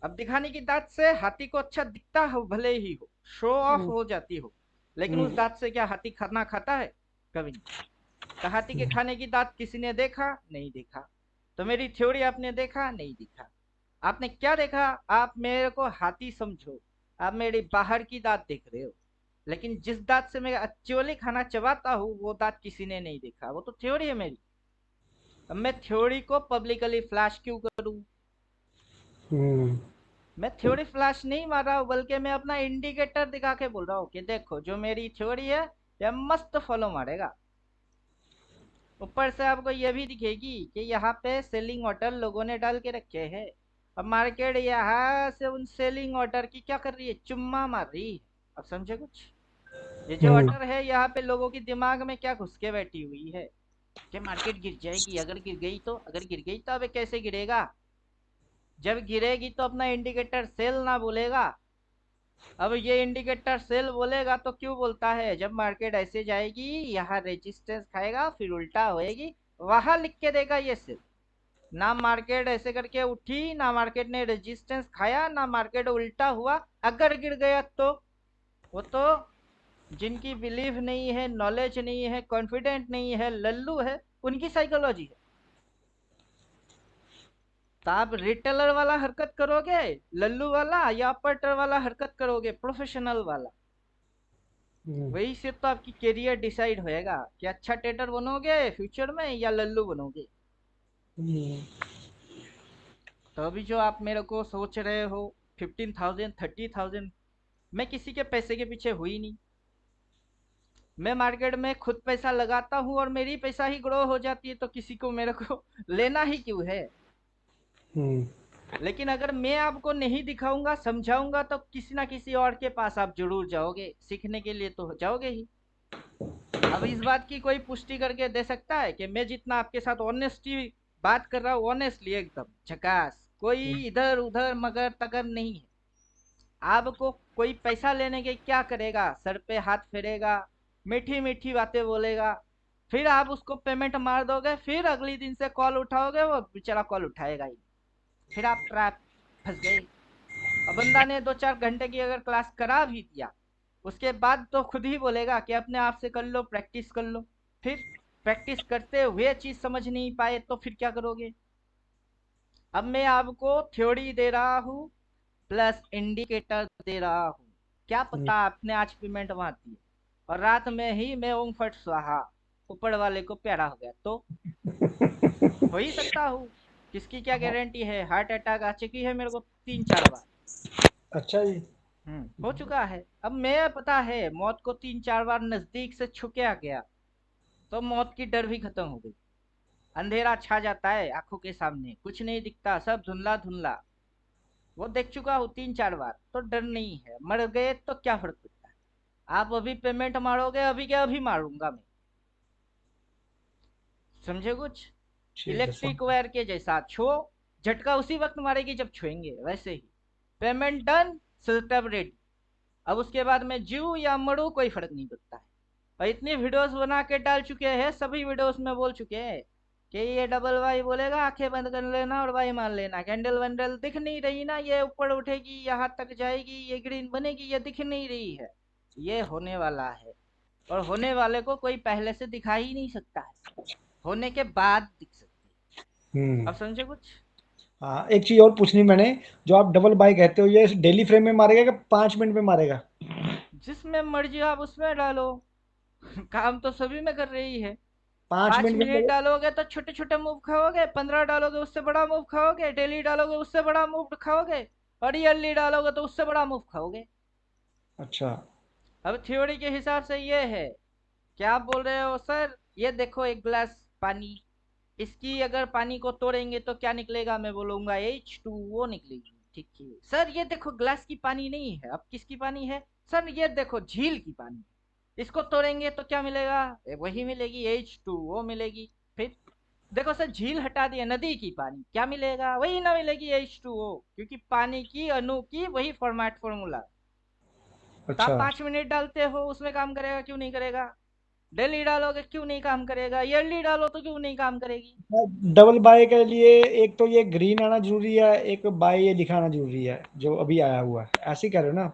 अब दिखाने की दांत से हाथी को अच्छा दिखता हो, भले ही हो, शो ऑफ
हम्म।
हो जाती हो, लेकिन उस
हम्म।
दांत से क्या हाथी खाना खाता है, कभी नहीं। तो हाथी के खाने की दांत किसी ने देखा, नहीं देखा। तो मेरी थ्योरी आपने देखा, नहीं देखा। आपने क्या देखा, आप मेरे को हाथी समझो, आप मेरी बाहर की दांत देख रहे हो, लेकिन जिस दांत से मैं एक्चुअली खाना चबाता हूँ वो दांत किसी ने नहीं देखा, वो तो थ्योरी है मेरी। अब मैं थ्योरी को पब्लिकली फ्लैश क्यों करूँ।
हम्म।
मैं थ्योरी फ्लैश नहीं मार रहा हूँ, बल्कि मैं अपना इंडिकेटर दिखा के बोल रहा हूँ कि देखो जो मेरी थ्योरी है ये मस्त फॉलो मारेगा। ऊपर से आपको ये भी दिखेगी कि यहाँ पे सेलिंग ऑर्डर लोगों ने डाल के रखे हैं। अब मार्केट यहाँ से उन सेलिंग ऑर्डर की क्या कर रही है, चुम्मा मार रही है। अब समझे कुछ, ये जो
हम्म।
ऑर्डर है यहाँ पे लोगों की दिमाग में क्या घुस के बैठी हुई है कि मार्केट गिर जाएगी, अगर गिर गई तो, अगर गिर गई तो, अबे कैसे गिरेगा, जब गिरेगी तो अपना इंडिकेटर सेल ना बोलेगा। अब ये इंडिकेटर सेल बोलेगा तो क्यों बोलता है, जब मार्केट ऐसे जाएगी, यहाँ रेजिस्टेंस खाएगा, फिर उल्टा होएगी, वहां लिख के देगा ये सेल। ना मार्केट ऐसे करके उठी, ना मार्केट ने रेजिस्टेंस खाया, ना मार्केट उल्टा हुआ, अगर गिर गया तो वो तो जिनकी बिलीव नहीं है, नॉलेज नहीं है, कॉन्फिडेंट नहीं है, लल्लू है, उनकी साइकोलॉजी है। तो आप रिटेलर वाला हरकत करोगे, लल्लू वाला, या अपर्टर वाला हरकत करोगे, प्रोफेशनल वाला,
हम्म।
वही से तो आपकी करियर डिसाइड होएगा कि अच्छा ट्रेडर बनोगे फ्यूचर में या लल्लू बनोगे।
हम्म।
तो अभी जो आप मेरे को सोच रहे हो 15,000 30,000, मैं किसी के पैसे के पीछे हुई नहीं। मैं मार्केट में खुद पैसा लगाता हूँ और मेरी पैसा ही ग्रो हो जाती है, तो किसी को मेरे को लेना ही क्यों है।
हम्म।
लेकिन अगर मैं आपको नहीं दिखाऊंगा, समझाऊंगा, तो किसी ना किसी और के पास आप जरूर जाओगे, सीखने के लिए तो जाओगे ही। अब इस बात की कोई पुष्टि करके दे सकता है कि मैं जितना आपके साथ ऑनेस्टी बात कर रहा हूँ, ऑनेस्टली एकदम झकास, कोई इधर उधर मगर तगर नहीं है। आपको कोई पैसा लेने के क्या करेगा, सर पे हाथ फेरेगा, मीठी मीठी बातें बोलेगा, फिर आप उसको पेमेंट मार दोगे, फिर अगली दिन से कॉल उठाओगे, वो बेचारा कॉल उठाएगा ही, फिर आप ट्रैप, फंस गए। अब बंदा ने 2-4 घंटे की अगर क्लास करा भी दिया, उसके बाद तो खुद ही बोलेगा कि अपने आप से कर लो, प्रैक्टिस कर लो। फिर प्रैक्टिस करते हुए चीज समझ नहीं पाए तो फिर क्या करोगे? अब मैं आपको थ्योरी दे रहा हूँ प्लस इंडिकेटर दे रहा हूँ। क्या पता आपने आज पेमेंट मार दी और रात में ही मैं ओम फट स्वाहा ऊपर वाले को प्यारा हो गया, तो हो ही सकता हूँ। किसकी क्या गारंटी है? हार्ट अटैक आ चुकी है मेरे को 3-4 बार।
अच्छा जी।
हो चुका है। अब मैं पता है मौत को 3-4 बार नजदीक से छू के आ गया, तो मौत की डर भी खत्म हो गई। अंधेरा छा जाता है आंखों के सामने, कुछ नहीं दिखता, सब धुंधला धुंधला। वो देख चुका हूँ 3-4 बार, तो डर नहीं है। मर गए तो क्या फर्क पड़ता है? आप अभी पेमेंट मारोगे, अभी क्या अभी मारूंगा मैं। समझे कुछ?
ठीक है सब।
इलेक्ट्रिक वायर के जैसा छो, झटका उसी वक्त मारेगी जब छुएंगे, वैसे ही पेमेंट डन, सिस्टम रेडी। अब उसके बाद में जीव या मरू कोई फर्क नहीं पड़ता है। और इतनी वीडियोस बना के डाल चुके हैं, सभी वीडियोस में बोल चुके हैं कि ये डबल वाई बोलेगा आंखें बंद कर लेना और वाई मान लेना, कैंडल वैंडल दिख नहीं रही ना, ये ऊपर उठेगी, यहाँ तक जाएगी, ये ग्रीन बनेगी, ये दिख नहीं रही है। ये होने वाला है, और होने वाले को कोई पहले से दिखा ही नहीं सकता है, होने के बाद दिख सकती है।
हम्म।
अब समझे कुछ?
हाँ, एक चीज और पूछनी मैंने, जो आप डबल बाई कहते हो, ये डेली फ्रेम में मारेगा कि 5 मिनट में मारेगा?
जिसमें मर्जी आप उसमें डालो। काम तो सभी में कर रही है।
पांच
पांच
मिनट में
मिनट डालोगे तो छोटे छोटे मूव खाओगे, 15 डालोगे उससे बड़ा मूव खाओगे, डेली डालोगे उससे बड़ा मूव खाओगे, और ईयरली डालोगे तो उससे बड़ा मूव खाओगे।
अच्छा।
अब थ्योरी के हिसाब से ये है। क्या आप बोल रहे हो सर? ये देखो एक गिलास पानी, इसकी अगर पानी को तोड़ेंगे तो क्या निकलेगा? मैं बोलूंगा H2O निकलेगी। ठीक है सर, ये देखो ग्लास की पानी नहीं है, अब किसकी पानी है? सर ये देखो झील की पानी, इसको तोड़ेंगे तो क्या मिलेगा? वही मिलेगी, H2O मिलेगी। फिर देखो सर, झील हटा दिया, नदी की पानी, क्या मिलेगा? वही ना मिलेगी, H2O, क्योंकि पानी की अणु की वही फॉर्मेट फॉर्मूला। तो आप
अच्छा।
5 मिनट डालते हो, उसमें काम करेगा क्यों नहीं करेगा? डेली डालोगे क्यों नहीं काम करेगा? ईयरली डालो तो क्यों नहीं काम करेगी?
डबल बाई के लिए एक तो ये ग्रीन आना जरूरी है, एक बाई ये दिखाना जरूरी है जो अभी आया हुआ है, ऐसे ही कह रहे हो ना?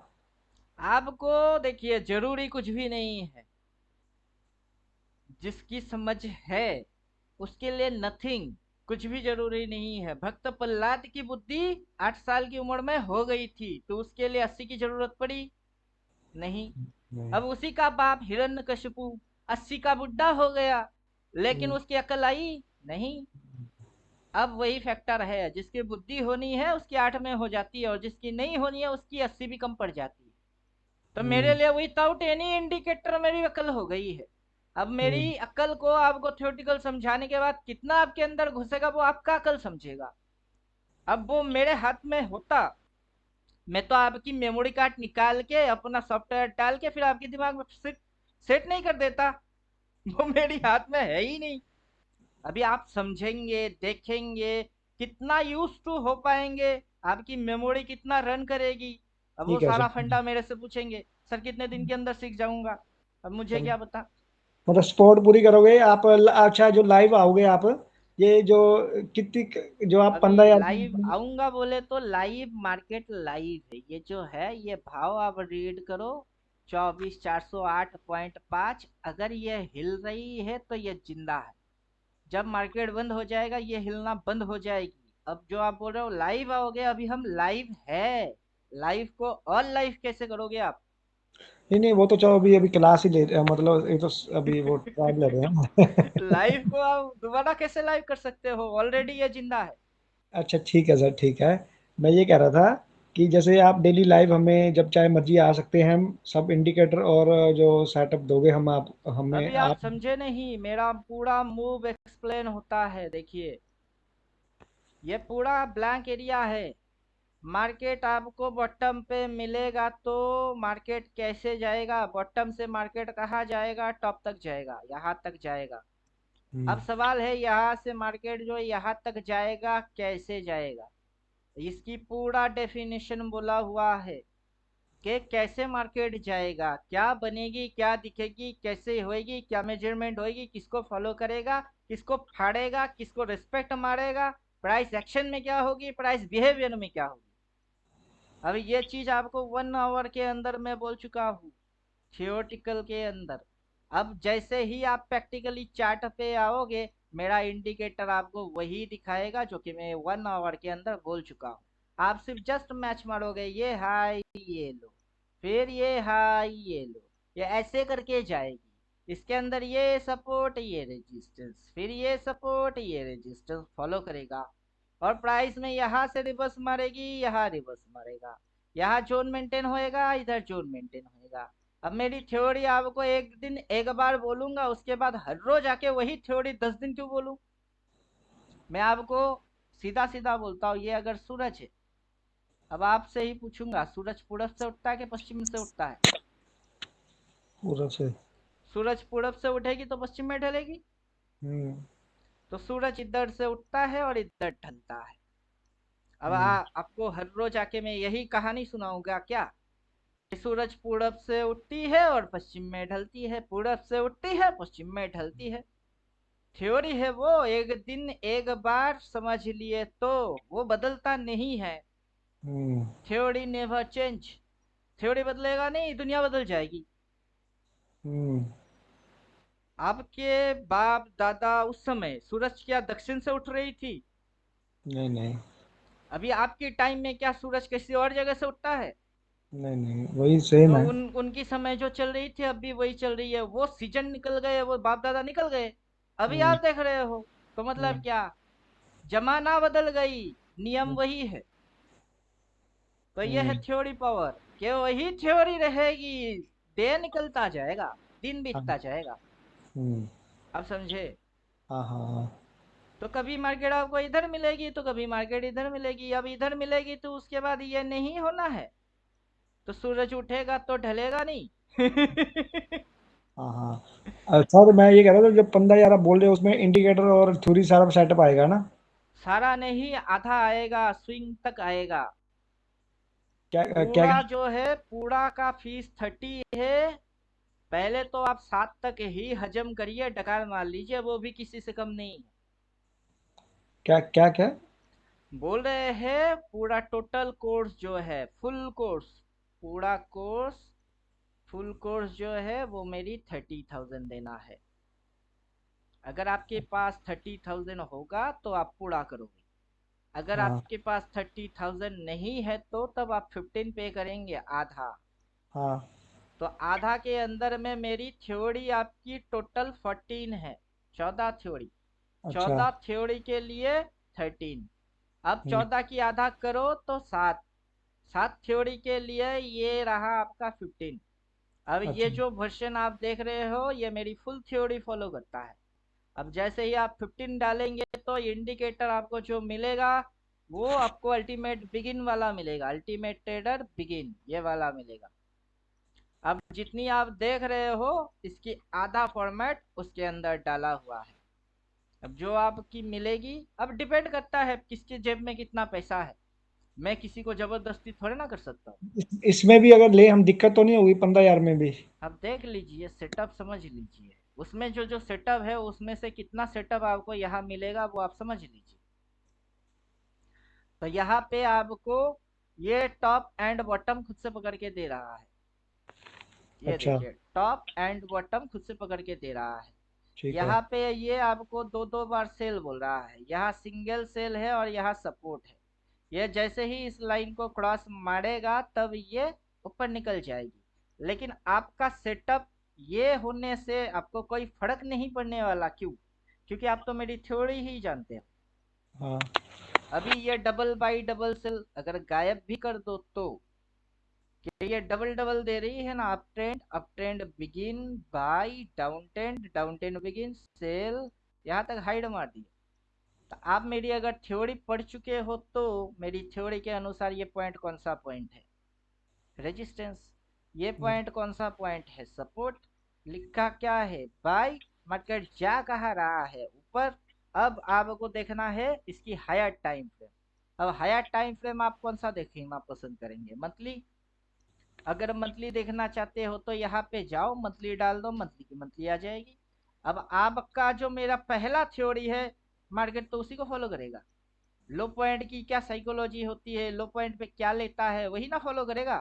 आपको देखिए, जरूरी कुछ भी नहीं है। जिसकी समझ है उसके लिए नथिंग, कुछ भी जरूरी नहीं है। भक्त प्रहलाद की बुद्धि 8 साल की उम्र में हो गई थी, तो उसके लिए 80 की जरूरत पड़ी नहीं।
नहीं।
अब उसी का बाप हिरण्यकशिपु 80 का बुढ़ा हो गया, लेकिन
हम्म।
उसकी अकल आई नहीं। अब वही फैक्टर है, जिसकी बुद्धि होनी है उसकी 8 में हो जाती है, और जिसकी नहीं होनी है उसकी 80 भी कम पड़ जाती है। तो मेरे
हम्म।
लिए विदाउट एनी इंडिकेटर मेरी अकल हो गई है। अब मेरी
हम्म।
अकल को आपको थ्योरेटिकल समझाने के बाद कितना आपके अंदर घुसेगा वो आपका अकल समझेगा। अब वो मेरे हाथ में होता, मैं तो आपकी मेमोरी कार्ड निकाल के अपना सॉफ्टवेयर डाल के फिर आपके दिमाग में सेट नहीं कर देता। वो मेरी हाथ में है ही नहीं। अभी आप समझेंगे, देखेंगे, कितना यूज टू हो पाएंगे, आपकी मेमोरी कितना रन करेगी। अब वो
ठीक है
सारा
सर।
फंडा मेरे से पूछेंगे, सर कितने दिन के अंदर सीख जाऊंगा? अब मुझे
चलो,
क्या पता।
मतलब स्पोर्ट पूरी करोगे आप? अच्छा, जो लाइव आओगे आप, ये जो कितनी, जो आप
अभी
15 या
लाइव आऊंगा बोले तो लाइव मार्केट लाइव है, ये जो है ये भाव आप रीड करो, 24,408.5। अगर ये हिल रही है तो ये जिंदा है। जब मार्केट बंद हो जाएगा ये हिलना बंद हो जाएगी। अब जो आप बोल रहे हो लाइव आओगे, अभी हम लाइव है। लाइव को और लाइव कैसे करोगे आप?
नहीं नहीं, वो तो चलो, अभी अभी क्लास ही ले मतलब ये तो अभी वो ट्रायल ले रहे हैं।
लाइव को आप दोबारा कैसे लाइव कर सकते हो? ऑलरेडी ये जिंदा है।
अच्छा ठीक है सर, ठीक है। मैं ये कह रहा था कि जैसे आप डेली लाइव हमें जब चाहे मर्जी आ सकते हैं, हम सब इंडिकेटर और जो सेटअप दोगे हम, आप हमें
अभी आप
आप।
समझे नहीं, मेरा पूरा मूव एक्सप्लेन होता है, देखिए। ये पूरा ब्लैंक एरिया है। मार्केट आपको बॉटम पे मिलेगा तो मार्केट कैसे जाएगा? बॉटम से मार्केट कहाँ जाएगा? टॉप तक जाएगा, यहाँ तक जाएगा। अब
हम्म।
सवाल है यहाँ से मार्केट जो यहाँ तक जाएगा कैसे जाएगा? इसकी पूरा डेफिनेशन बोला हुआ है कि कैसे मार्केट जाएगा, क्या बनेगी, क्या दिखेगी, कैसे होएगी, क्या मेजरमेंट होएगी, किसको फॉलो करेगा, किसको फाड़ेगा, किसको रिस्पेक्ट मारेगा, प्राइस एक्शन में क्या होगी, प्राइस बिहेवियर में क्या होगी। अब ये चीज आपको 1 आवर के अंदर मैं बोल चुका हूँ, थियोरटिकल के अंदर। अब जैसे ही आप प्रैक्टिकली चार्ट पे आओगे, मेरा इंडिकेटर आपको वही दिखाएगा जो कि मैं 1 आवर के अंदर बोल चुका हूँ। आप सिर्फ जस्ट मैच मारोगे, ये हाई ये लो, फिर ये हाई ये लो, ये ऐसे करके जाएगी। इसके अंदर ये सपोर्ट ये रेजिस्टेंस, फिर ये सपोर्ट ये रेजिस्टेंस फॉलो करेगा। और प्राइस में यहाँ से रिवर्स मारेगी, यहाँ रिवर्स मारेगा, यहाँ जोन मेंटेन होएगा, इधर जोन मेंटेन होएगा। अब मेरी थ्योरी आपको एक दिन एक बार बोलूंगा, उसके बाद हर रोज आके वही थ्योरी 10 दिन क्यों बोलूं? मैं आपको सीधा सीधा बोलता हूँ, ये अगर सूरज है, अब आपसे ही पूछूंगा, सूरज पूरब से उठता है कि पश्चिम से उठता है?
पूरा से।
सूरज पूरब से उठेगी तो पश्चिम में ढलेगी।
हम्म।
तो सूरज इधर से उठता है और इधर ढलता है। अब
हम्म।
आपको हर रोज आके मैं यही कहानी सुनाऊंगा क्या? कि सूरज पूरब से उठती है और पश्चिम में ढलती है, पूरब से उठती है पश्चिम में ढलती है। थ्योरी है वो, एक दिन एक बार समझ लिए तो वो बदलता नहीं है।
Hmm.
Theory never change. Theory बदलेगा नहीं, दुनिया बदल जाएगी।
हम्म।
आपके बाप दादा उस समय सूरज क्या दक्षिण से उठ रही थी?
नहीं नहीं।
अभी आपके टाइम में क्या सूरज किसी और जगह से उठता है?
नहीं नहीं, वही सेम
तो
है।
उनकी समय जो चल रही थी अभी वही चल रही है। वो सीजन निकल गए, वो बाप दादा निकल गए, अभी
हम्म।
आप देख रहे हो। तो मतलब
हम्म।
क्या? जमाना बदल गई, नियम
हम्म।
वही है। तो ये है
हम्म।
थ्योरी पावर, कि वही थ्योरी रहेगी। डे निकलता जाएगा, दिन
हाँ।
बीतता जाएगा।
हम्म।
आप समझे?
हाँ हाँ हाँ।
तो कभी मार्केट आपको इधर मिलेगी तो कभी मार्केट इधर मिलेगी। अब इधर मिलेगी तो उसके बाद ये नहीं होना है, तो सूरज उठेगा तो ढलेगा नहीं।
हाँ हाँ। सर मैं ये कह रहा था, जब 15 11 बोल रहे हो उसमें इंडिकेटर और थ्योरी सारा सेटअप आएगा ना?
सारा नहीं, आधा आएगा, स्विंग तक आएगा।
क्या क्या
पूरा
क्या?
जो है पूरा का फीस 30 है। पहले तो आप 7 तक ही हजम करिए, डकार मार लीजिए, वो भी किसी से कम नहीं है।
क्या क्या क्या?
बोल रहे हैं पूरा टोटल कोर्स जो है, फुल कोर्स, पूरा कोर्स, फुल कोर्स जो है वो मेरी 30,000 देना है। अगर आपके पास 30,000 होगा तो आप पूरा करोगे। अगर
हाँ
आपके पास 30,000 नहीं है तो तब आप 15 पे करेंगे, आधा।
हाँ।
तो आधा के अंदर में मेरी थ्योरी आपकी टोटल 14 है, 14 थ्योरी।
अच्छा।
14 थ्योरी के लिए 13। अब
हम्म।
14 की आधा करो तो 7। 7 थ्योरी के लिए ये रहा आपका 15। अब ये
अच्छा।
जो वर्जन आप देख रहे हो ये मेरी फुल थ्योरी फॉलो करता है। अब जैसे ही आप 15 डालेंगे तो इंडिकेटर आपको जो मिलेगा वो आपको अल्टीमेट बिगिन वाला मिलेगा, अल्टीमेट ट्रेडर बिगिन ये वाला मिलेगा। अब जितनी आप देख रहे हो इसकी आधा फॉर्मेट उसके अंदर डाला हुआ है। अब जो आपकी मिलेगी, अब डिपेंड करता है किसके जेब में कितना पैसा है। मैं किसी को जबरदस्ती थोड़े ना कर सकता हूँ।
इसमें भी अगर ले हम, दिक्कत तो नहीं होगी 15 11 में भी?
आप देख लीजिए, सेटअप समझ लीजिए, उसमें जो जो सेटअप है उसमें से कितना सेटअप आपको यहाँ मिलेगा वो आप समझ लीजिए। तो यहाँ पे आपको ये टॉप एंड बॉटम खुद से पकड़ के दे रहा है। ये
अच्छा।
देखिए, टॉप एंड बॉटम खुद से पकड़ के दे रहा है।
ठीक है।
यहाँ पे ये आपको दो दो बार सेल बोल रहा है, यहाँ सिंगल सेल है और यहाँ सपोर्ट है। ये जैसे ही इस लाइन को क्रॉस मारेगा तब ये ऊपर निकल जाएगी। लेकिन आपका सेटअप ये होने से आपको कोई फर्क नहीं पड़ने वाला। क्यों? क्योंकि आप तो मेरी थ्योरी ही जानते हो।
हाँ।
अभी ये डबल बाई डबल सेल अगर गायब भी कर दो तो कि ये डबल डबल दे रही है ना, up trend begin, buy, down trend begin, sell, यहाँ तक हाइड मार दी। तो आप मेरी अगर थ्योरी पढ़ चुके हो तो मेरी थ्योरी के अनुसार ये पॉइंट कौन सा पॉइंट है? रेजिस्टेंस। ये पॉइंट कौन सा पॉइंट है? सपोर्ट। लिखा क्या है? बाय। मार्केट जा कहा रहा है? ऊपर। अब आपको देखना है इसकी हायर टाइम फ्रेम। अब हायर टाइम फ्रेम आप कौन सा देखना पसंद करेंगे? मंथली। अगर मंथली देखना चाहते हो तो यहाँ पे जाओ, मंथली डाल दो, मंथली की मंथली आ जाएगी। अब आपका जो मेरा पहला थ्योरी है, मार्केट तो उसी को फॉलो करेगा। लो पॉइंट की क्या साइकोलॉजी होती है, लो पॉइंट पे क्या लेता है, वही ना फॉलो करेगा।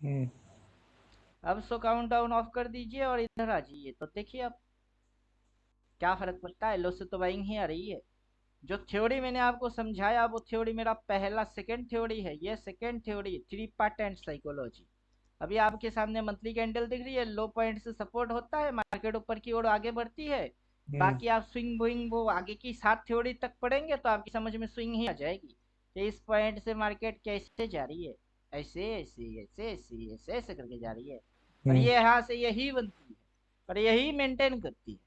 हम्म।
अब सो काउंट डाउन ऑफ कर दीजिए और इधर आ जाइए, तो देखिए अब क्या फर्क पड़ता है। लो से तो बाइंग ही आ रही है। जो थ्योरी मैंने आपको समझाया वो थ्योरी मेरा पहला सेकंड थ्योरी है। ये second theory three part and psychology. अभी आपके सामने मंथली कैंडल दिख रही है, लो पॉइंट से सपोर्ट होता है, मार्केट ऊपर की ओर आगे बढ़ती है।
हम्म।
बाकी आप स्विंग बोइंग वो आगे की 7 थ्योरी तक पढ़ेंगे तो आपकी समझ में स्विंग ही आ जाएगी कि इस पॉइंट से मार्केट कैसे जा रही है। ऐसे ऐसे ऐसे ऐसे ऐसे ऐसे करके जा रही है। और
हम्म।
ये यहाँ से यही बनती है और यही मेंटेन करती है।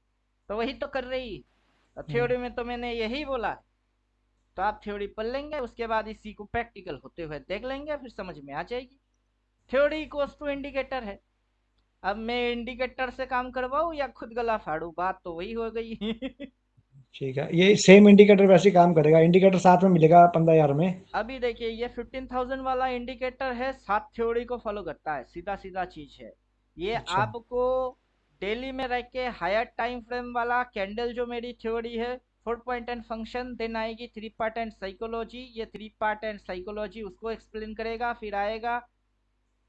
तो वही तो कर रही है। तो
हम्म।
थ्योरी में तो मैंने यही बोला है। तो आप थ्योरी पढ़ लेंगे, उसके बाद इसी को प्रैक्टिकल होते हुए देख लेंगे, फिर समझ में आ जाएगी। थ्योरी इक्वल्स टू इंडिकेटर है। अब मैं इंडिकेटर से काम करवाऊँ या खुद गला फाड़ू, बात तो वही हो गई।
ठीक है, ये सेम इंडिकेटर वैसे ही काम करेगा, इंडिकेटर साथ में मिलेगा 15,000 में।
अभी देखिए ये 15,000 वाला इंडिकेटर है, 7 थ्योरी को फॉलो करता है, सीधा सीधा चीज है ये।
अच्छा।
आपको डेली में रख के हायर टाइम फ्रेम वाला कैंडल जो मेरी थ्योरी है, 4 पॉइंट एंड फंक्शन, देन आएगी 3 पार्ट एंड साइकोलॉजी। ये 3 पार्ट एंड साइकोलॉजी उसको एक्सप्लेन करेगा। फिर आएगा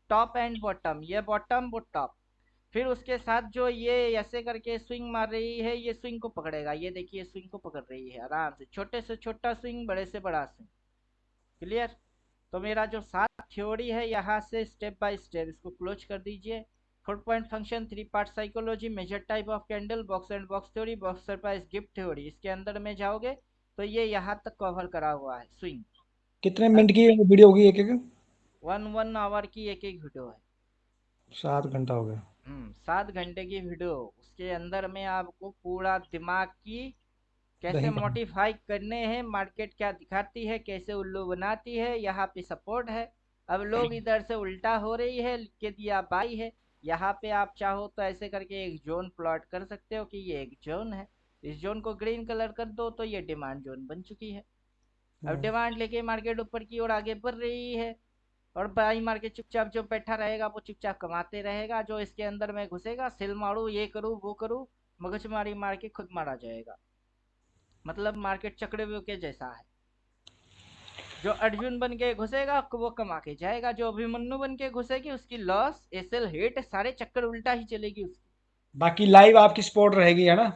टॉप एंड बॉटम, ये बॉटम वो टॉप। फिर उसके साथ जो ये ऐसे करके स्विंग मार रही है, ये स्विंग को पकड़ेगा। ये देखिए स्विंग को पकड़ रही है आराम से, छोटे से छोटा स्विंग, बड़े से बड़ा स्विंग। क्लियर? तो मेरा जो 7 थ्योरी है यहाँ से स्टेप बाय स्टेप इसको क्लोज कर दीजिए। 4 point function, 3 part psychology, major type of candle, box and box theory, box surprise gift theory, इसके अंदर में जाओगे तो ये यहाँ तक कवर करा हुआ है स्विंग।
कितने
अब
मिनट की वीडियो होगी एक एक?
1 1 आवर की एक एक वीडियो है।
7 घंटा हो गया।
7 घंटे की वीडियो। उसके अंदर में आपको पूरा दिमाग की कैसे
दही पानी।
मॉडिफाई करने हैं, मार्केट क्या दिखाती है, कैसे उल्लू बनाती है, यहाँ पे सपोर्ट है। अब लोग इधर से उल्टा हो रही है, लिख के दिया बाई है। यहाँ पे आप चाहो तो ऐसे करके एक जोन प्लॉट कर सकते हो कि ये एक जोन है। इस जोन को ग्रीन कलर कर दो तो ये डिमांड जोन बन चुकी है। अब
हम्म।
डिमांड लेके मार्केट ऊपर की ओर आगे बढ़ रही है। और बाई मार के चुपचाप जो बैठा रहेगा वो चुपचाप कमाते रहेगा। जो इसके अंदर में घुसेगा, सेल मारू, ये करूँ वो करूँ, मगजमारी मार के खुद मारा जाएगा। मतलब मार्केट चक्रव्यूह के जैसा है। जो अर्जुन बन के घुसेगा वो कमा के जाएगा, जो अभिमन्यु बन के घुसेगी उसकी लॉस, एसएल हिट, सारे चक्कर उल्टा ही चलेगी उसकी।
बाकी लाइव आपकी सपोर्ट रहेगी, है ना?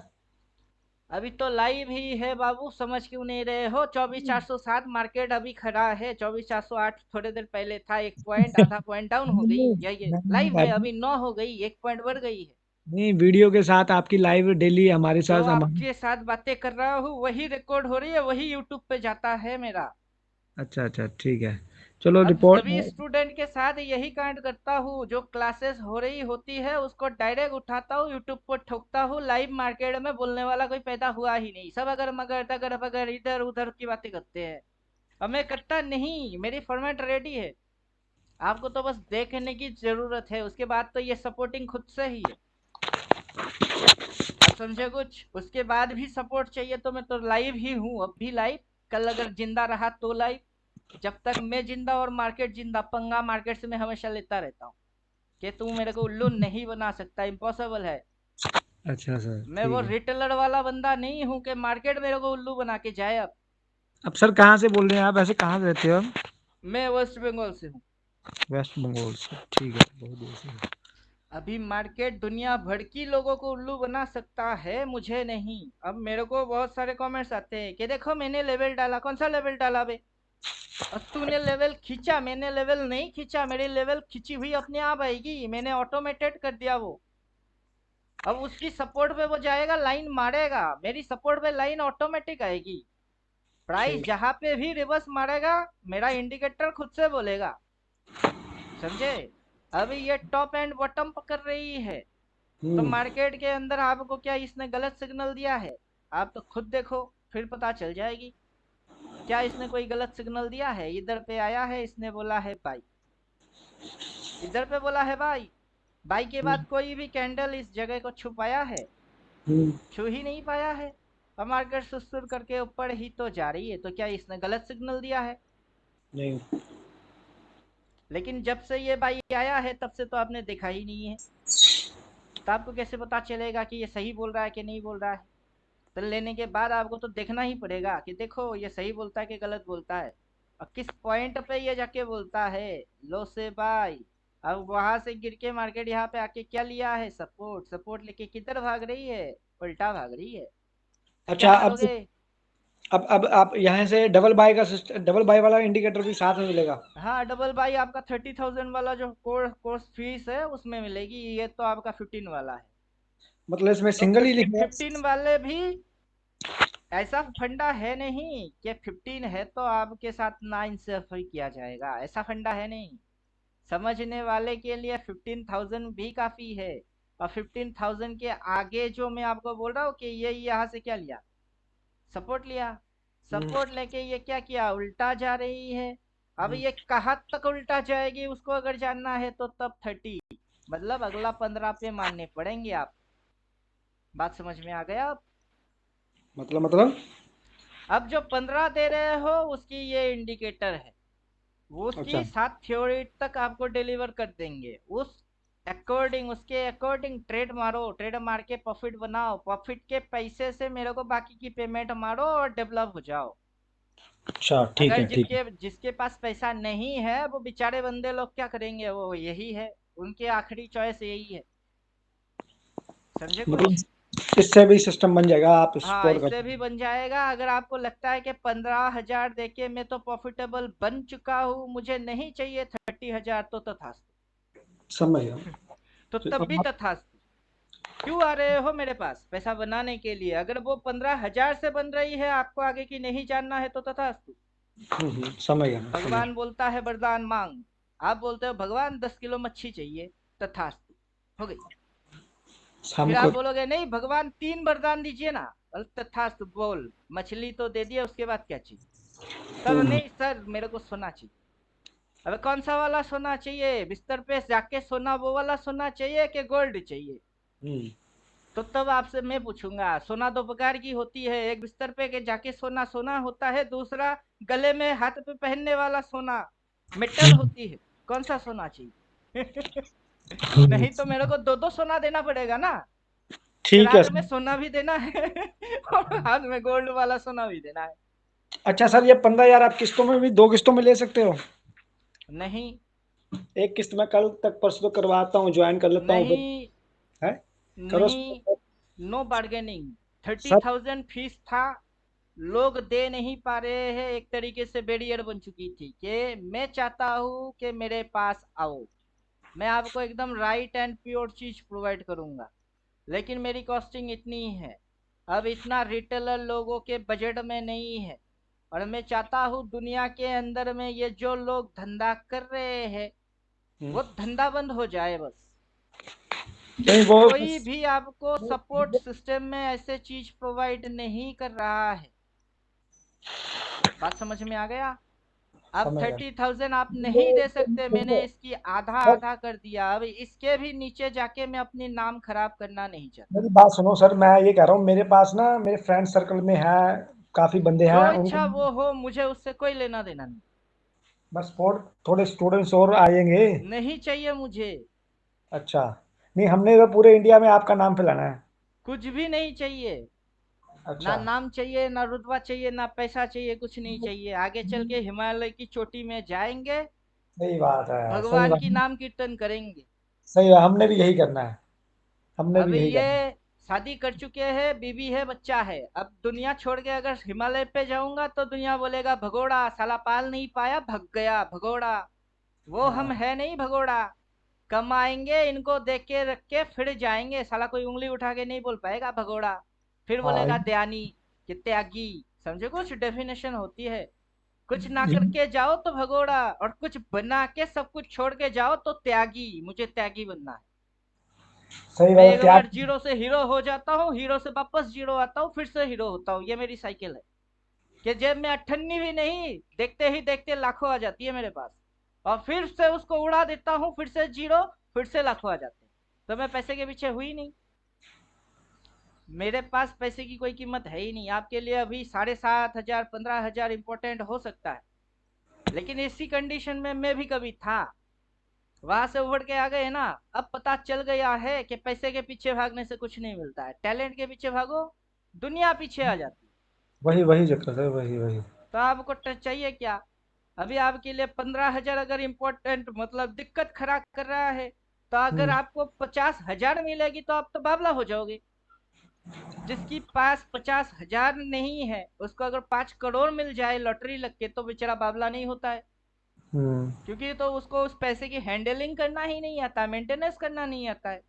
अभी तो लाइव ही है बाबू, समझ क्यों नहीं रहे हो? 24,407 मार्केट अभी खड़ा है, 24,408 थोड़ी देर पहले था, 1 पॉइंट आधा पॉइंट डाउन हो गई।
नहीं,
ये
मैं नहीं
लाइव
कह
है,
रहा।
अभी 9 हो गई, 1 पॉइंट बढ़ गई है।
नहीं, वीडियो के साथ आपकी लाइव डेली हमारे
जो
साथ
आपके साथ बातें कर रहा हूँ वही रिकॉर्ड हो रही है, वही यूट्यूब पे जाता है मेरा।
अच्छा अच्छा, ठीक है। चलो
अब
रिपोर्ट।
सभी स्टूडेंट के साथ यही कांड करता हूँ, जो क्लासेस हो रही होती है उसको डायरेक्ट उठाता हूँ, यूट्यूब पर ठोकता हूँ। लाइव मार्केट में बोलने वाला कोई पैदा हुआ ही नहीं, सब अगर मगर तगर बगर इधर उधर की बातें करते हैं। अब मैं करता नहीं, मेरी फॉर्मेट रेडी है। आपको तो बस देखने की जरूरत है, उसके बाद तो ये सपोर्टिंग खुद से ही है। आप समझे कुछ? उसके बाद भी सपोर्ट चाहिए तो मैं तो लाइव ही हूँ, अब भी लाइव। कल अगर जिंदा रहा तो लाइव। जब तक मैं जिंदा और मार्केट जिंदा, पंगा मार्केट से मैं हमेशा लेता रहता हूँ कि तू मेरे को उल्लू नहीं बना सकता, इम्पॉसिबल है।
अच्छा सर,
मैं वो
ठीक है।
रिटेलर वाला बंदा नहीं हूँ कि मार्केट मेरे को उल्लू बना के जाए। अब
अब सर कहाँ से बोल रहे हैं आप, ऐसे कहाँ से रहते हो आप?
मैं वेस्ट बंगाल से हूँ।
वेस्ट बंगाल से, ठीक है, बहुत दूर से।
अभी मार्केट दुनिया भर की लोगों को उल्लू बना सकता है, मुझे नहीं। अब मेरे को बहुत सारे कमेंट्स आते हैं कि देखो मैंने लेवल डाला, कौन सा लेवल डाला बे? और तूने लेवल खींचा, मैंने लेवल नहीं खींचा, मेरी लेवल खींची हुई अपने आप आएगी, मैंने ऑटोमेटेड कर दिया वो। अब उसकी सपोर्ट पे वो जाएगा, लाइन मारेगा, मेरी सपोर्ट पे लाइन ऑटोमेटिक आएगी। प्राइस
ठीक।
जहां पे भी रिवर्स मारेगा, मेरा इंडिकेटर खुद से बोलेगा। समझे? अभी ये टॉप एंड बॉटम पकड़ रही है। तो
हम्म।
मार्केट के अंदर आपको क्या इसने गलत सिग्नल दिया है? आप तो खुद देखो। फिर पता चल जाएगी। क्या इसने कोई गलत सिग्नल दिया है? इधर पे आया है, इसने बोला है बाई, इधर पे बोला है बाई, बाई के बाद कोई भी कैंडल इस जगह को छू पाया है?
हम्म,
छू ही नहीं पाया है। और मार्केट सुसुर करके ऊपर ही तो जा रही है, तो क्या इसने गलत सिग्नल दिया है?
नहीं।
लेकिन जब से ये बाई आया है तब से तो आपने देखा ही नहीं है, तो आपको कैसे पता चलेगा कि ये सही बोल रहा है कि नहीं बोल रहा है? तो लेने के बाद आपको तो देखना ही पड़ेगा कि देखो ये सही बोलता है कि गलत बोलता है, और किस पॉइंट पे ये जाके बोलता है लो से बाई। अब वहां से गिर के मार्केट यहाँ पे आके क्या लिया है? सपोर्ट। सपोर्ट लेके किधर भाग रही है? उल्टा भाग रही है। तो क्या
अच्छा, अब
करोगे?
अब आप यहाँ से डबल बाय का सिस्टम, डबल बाय वाला इंडिकेटर भी साथ में मिलेगा?
हाँ, डबल बाई आपका 30,000 वाला जो कोर्स फीस है उसमें मिलेगी, ये तो आपका 15 वाला है।
मतलब इसमें
तो
सिंगल ही लिखना है?
15 वाले भी ऐसा फंडा है नहीं कि 15 है तो आपके साथ ना इंसाफी किया जाएगा, ऐसा फंडा है नहीं। समझने वाले के लिए 15,000 भी काफी है। और 15,000 के आगे जो मैं आपको बोल रहा हूँ कि ये यहाँ से क्या लिया? सपोर्ट लिया।
हम्म,
सपोर्ट लेके ये क्या किया? उल्टा जा रही है। अब
हम्म।
ये कहाँ तक उल्टा जाएगी उसको अगर जानना है तो तब 30, मतलब अगला 15 पे मानने पड़ेंगे आप। बात समझ में आ गया?
मतलब
अब जो 15 दे रहे हो उसकी ये इंडिकेटर है, वो
अच्छा।
उसकी 7 थ्योरी तक आपको डिलीवर कर देंगे। उस अकॉर्डिंग, उसके अकॉर्डिंग ट्रेड मारो, ट्रेड मार के प्रॉफिट बनाओ, प्रॉफिट के पैसे से मेरे को बाकी की पेमेंट मारो और डेवलप हो जाओ।
अच्छा, ठीक
अगर
है, ठीक है।
जिसके जिसके पास पैसा नहीं है वो बेचारे बंदे लोग क्या करेंगे? वो यही है, उनकी आखिरी चॉइस यही है। समझे
मतलब
कुछ?
इससे भी सिस्टम बन जाएगा, आप
हाँ,
सपोर्ट कर
इससे भी बन जाएगा। अगर आपको लगता है कि 15,000 देके मैं तो प्रॉफिटेबल बन चुका हूँ, मुझे नहीं चाहिए 30,000, तो तथास्तु।
समझ गया।
तो
तो
तब भी
आप
तथास्तु। क्यों आ रहे हो मेरे पास? पैसा बनाने के लिए। अगर वो 15,000 से बन रही है, आपको आगे की नहीं जानना है, तो तथास्तु।
समझ गया, मैं समझ
भगवान बोलता है वरदान मांग, आप बोलते हो भगवान 10 किलो मच्छी चाहिए, तथास्तु, हो गई। फिर आप
हमको।
बोलोगे नहीं भगवान 3 वरदान दीजिए ना, तथास्तु बोल, मछली तो दे दिया, उसके बाद क्या चाहिए? तब
हम्म,
नहीं सर मेरे को सोना चाहिए। अबे कौन सा वाला सोना चाहिए? बिस्तर पे जाके सोना वो वाला सोना चाहिए कि गोल्ड चाहिए?
हम्म,
तो तब आपसे मैं पूछूंगा, सोना दो प्रकार की होती है, एक बिस्तर पे के जाके सोना सोना होता है, दूसरा गले में हाथ पे पहनने वाला सोना, मेटल होती है। कौन सा सोना चाहिए?
हम्म।
नहीं तो मेरे को दो दो सोना देना पड़ेगा ना।
ठीक है
रात में
सर।
सोना भी देना है और हाथ में गोल्ड वाला सोना भी देना है।
अच्छा सर, ये 15,000 आप किस्तों में भी, 2 किस्तों में ले सकते हो?
नहीं,
एक किस्त में कल तक परसों तो करवाता हूँ, ज्वाइन कर लेता हूँ फिर।
नहीं,
है? करो
नहीं, no bargaining. Thirty
sir.
Thousand fees था, लोग दे नहीं पा रहे हैं। एक तरीके से बैरियर बन चुकी थी कि मैं चाहता हूँ कि मेरे पास आओ, मैं आपको एकदम राइट एंड प्योर चीज प्रोवाइड करूंगा, लेकिन मेरी कॉस्टिंग इतनी है। अब इतना रिटेलर लोगों के बजट में नहीं है, और मैं चाहता हूँ दुनिया के अंदर में ये जो लोग धंधा कर रहे हैं
हम्म,
वो धंधा बंद हो जाए बस।
नहीं वो
कोई भी आपको सपोर्ट सिस्टम में ऐसे चीज प्रोवाइड नहीं कर रहा है। बात समझ में आ गया? अब
समझ गया।
30,000 आप नहीं दे सकते, मैंने इसकी आधा आधा कर दिया। अब इसके भी नीचे जाके मैं अपनी नाम खराब करना नहीं चाहता।
मेरी बात सुनो सर, मैं ये कह रहा हूँ, मेरे पास ना मेरे फ्रेंड सर्कल में है, काफी बंदे
जो
हैं उनको।
इच्छा वो हो, मुझे उससे कोई लेना देना नहीं।
बस और थोड़े स्टूडेंट्स और आएंगे।
नहीं चाहिए मुझे।
अच्छा। नहीं, हमने तो पूरे इंडिया में आपका नाम फैलाना है।
कुछ भी नहीं चाहिए। ना
अच्छा।
नाम चाहिए, ना रुतबा चाहिए, ना पैसा चाहिए, कुछ नहीं चाहिए। आगे चल के हिमालय की चोटी में जाएंगे,
सही बात है, सही
भगवान
बात।
की नाम कीर्तन करेंगे।
सही बात, हमने भी यही करना है। हमने
अब
भी यही
ये
करना
शादी कर चुके हैं, बीवी है, बच्चा है, अब दुनिया छोड़ के अगर हिमालय पे जाऊंगा तो दुनिया बोलेगा भगोड़ा, साला पाल नहीं पाया, भग गया भगोड़ा। वो
है।
हम
हाँ।
है नहीं भगोड़ा। कमाएंगे, इनको देख के रख के फिर जाएंगे, साला कोई उंगली उठा के नहीं बोल पाएगा भगोड़ा। फिर
हाँ,
बोलेगा दयानी कि त्यागी। समझे? कुछ डेफिनेशन होती है। कुछ ना
ये
करके जाओ तो भगोड़ा, और कुछ बना के सब कुछ छोड़ के जाओ तो त्यागी। मुझे त्यागी बनना है।
सही
मैं
बात है,
एक
त्याग।
बार जीरो से हीरो हो जाता हूँ, हीरो से वापस जीरो आता हूँ, फिर से हीरो होता हूँ। ये मेरी साइकिल है कि जेब में अठन्नी भी नहीं, देखते ही देखते लाखों आ जाती है मेरे पास, और फिर से उसको उड़ा देता हूँ, फिर से जीरो, फिर से लाखों आ जाते हैं। तो मैं पैसे के पीछे हुई नहीं। मेरे पास पैसे की कोई कीमत है ही नहीं। आपके लिए अभी 7,500 15,000 इंपॉर्टेंट हो सकता है, लेकिन इसी कंडीशन में मैं भी कभी था। वहां से उभर के आ गए ना। अब पता चल गया है कि पैसे के पीछे भागने से कुछ नहीं मिलता है, टैलेंट के पीछे भागो, दुनिया पीछे आ जाती है।
वही वही चक्कर है, वही वही।
तो आपको चाहिए क्या? अभी आपके लिए 15,000 अगर इम्पोर्टेंट मतलब दिक्कत खड़ा कर रहा है, तो अगर
हम्म।
आपको 50,000 मिलेगी तो आप तो बावला हो जाओगे। जिसकी पास 50,000 नहीं है, उसको अगर 5 करोड़ मिल जाए लॉटरी लग के, तो बेचारा बावला नहीं होता है।
हम्म।
क्योंकि तो उसको उस पैसे की हैंडलिंग करना ही नहीं आता, मेंटेनेंस करना नहीं आता है।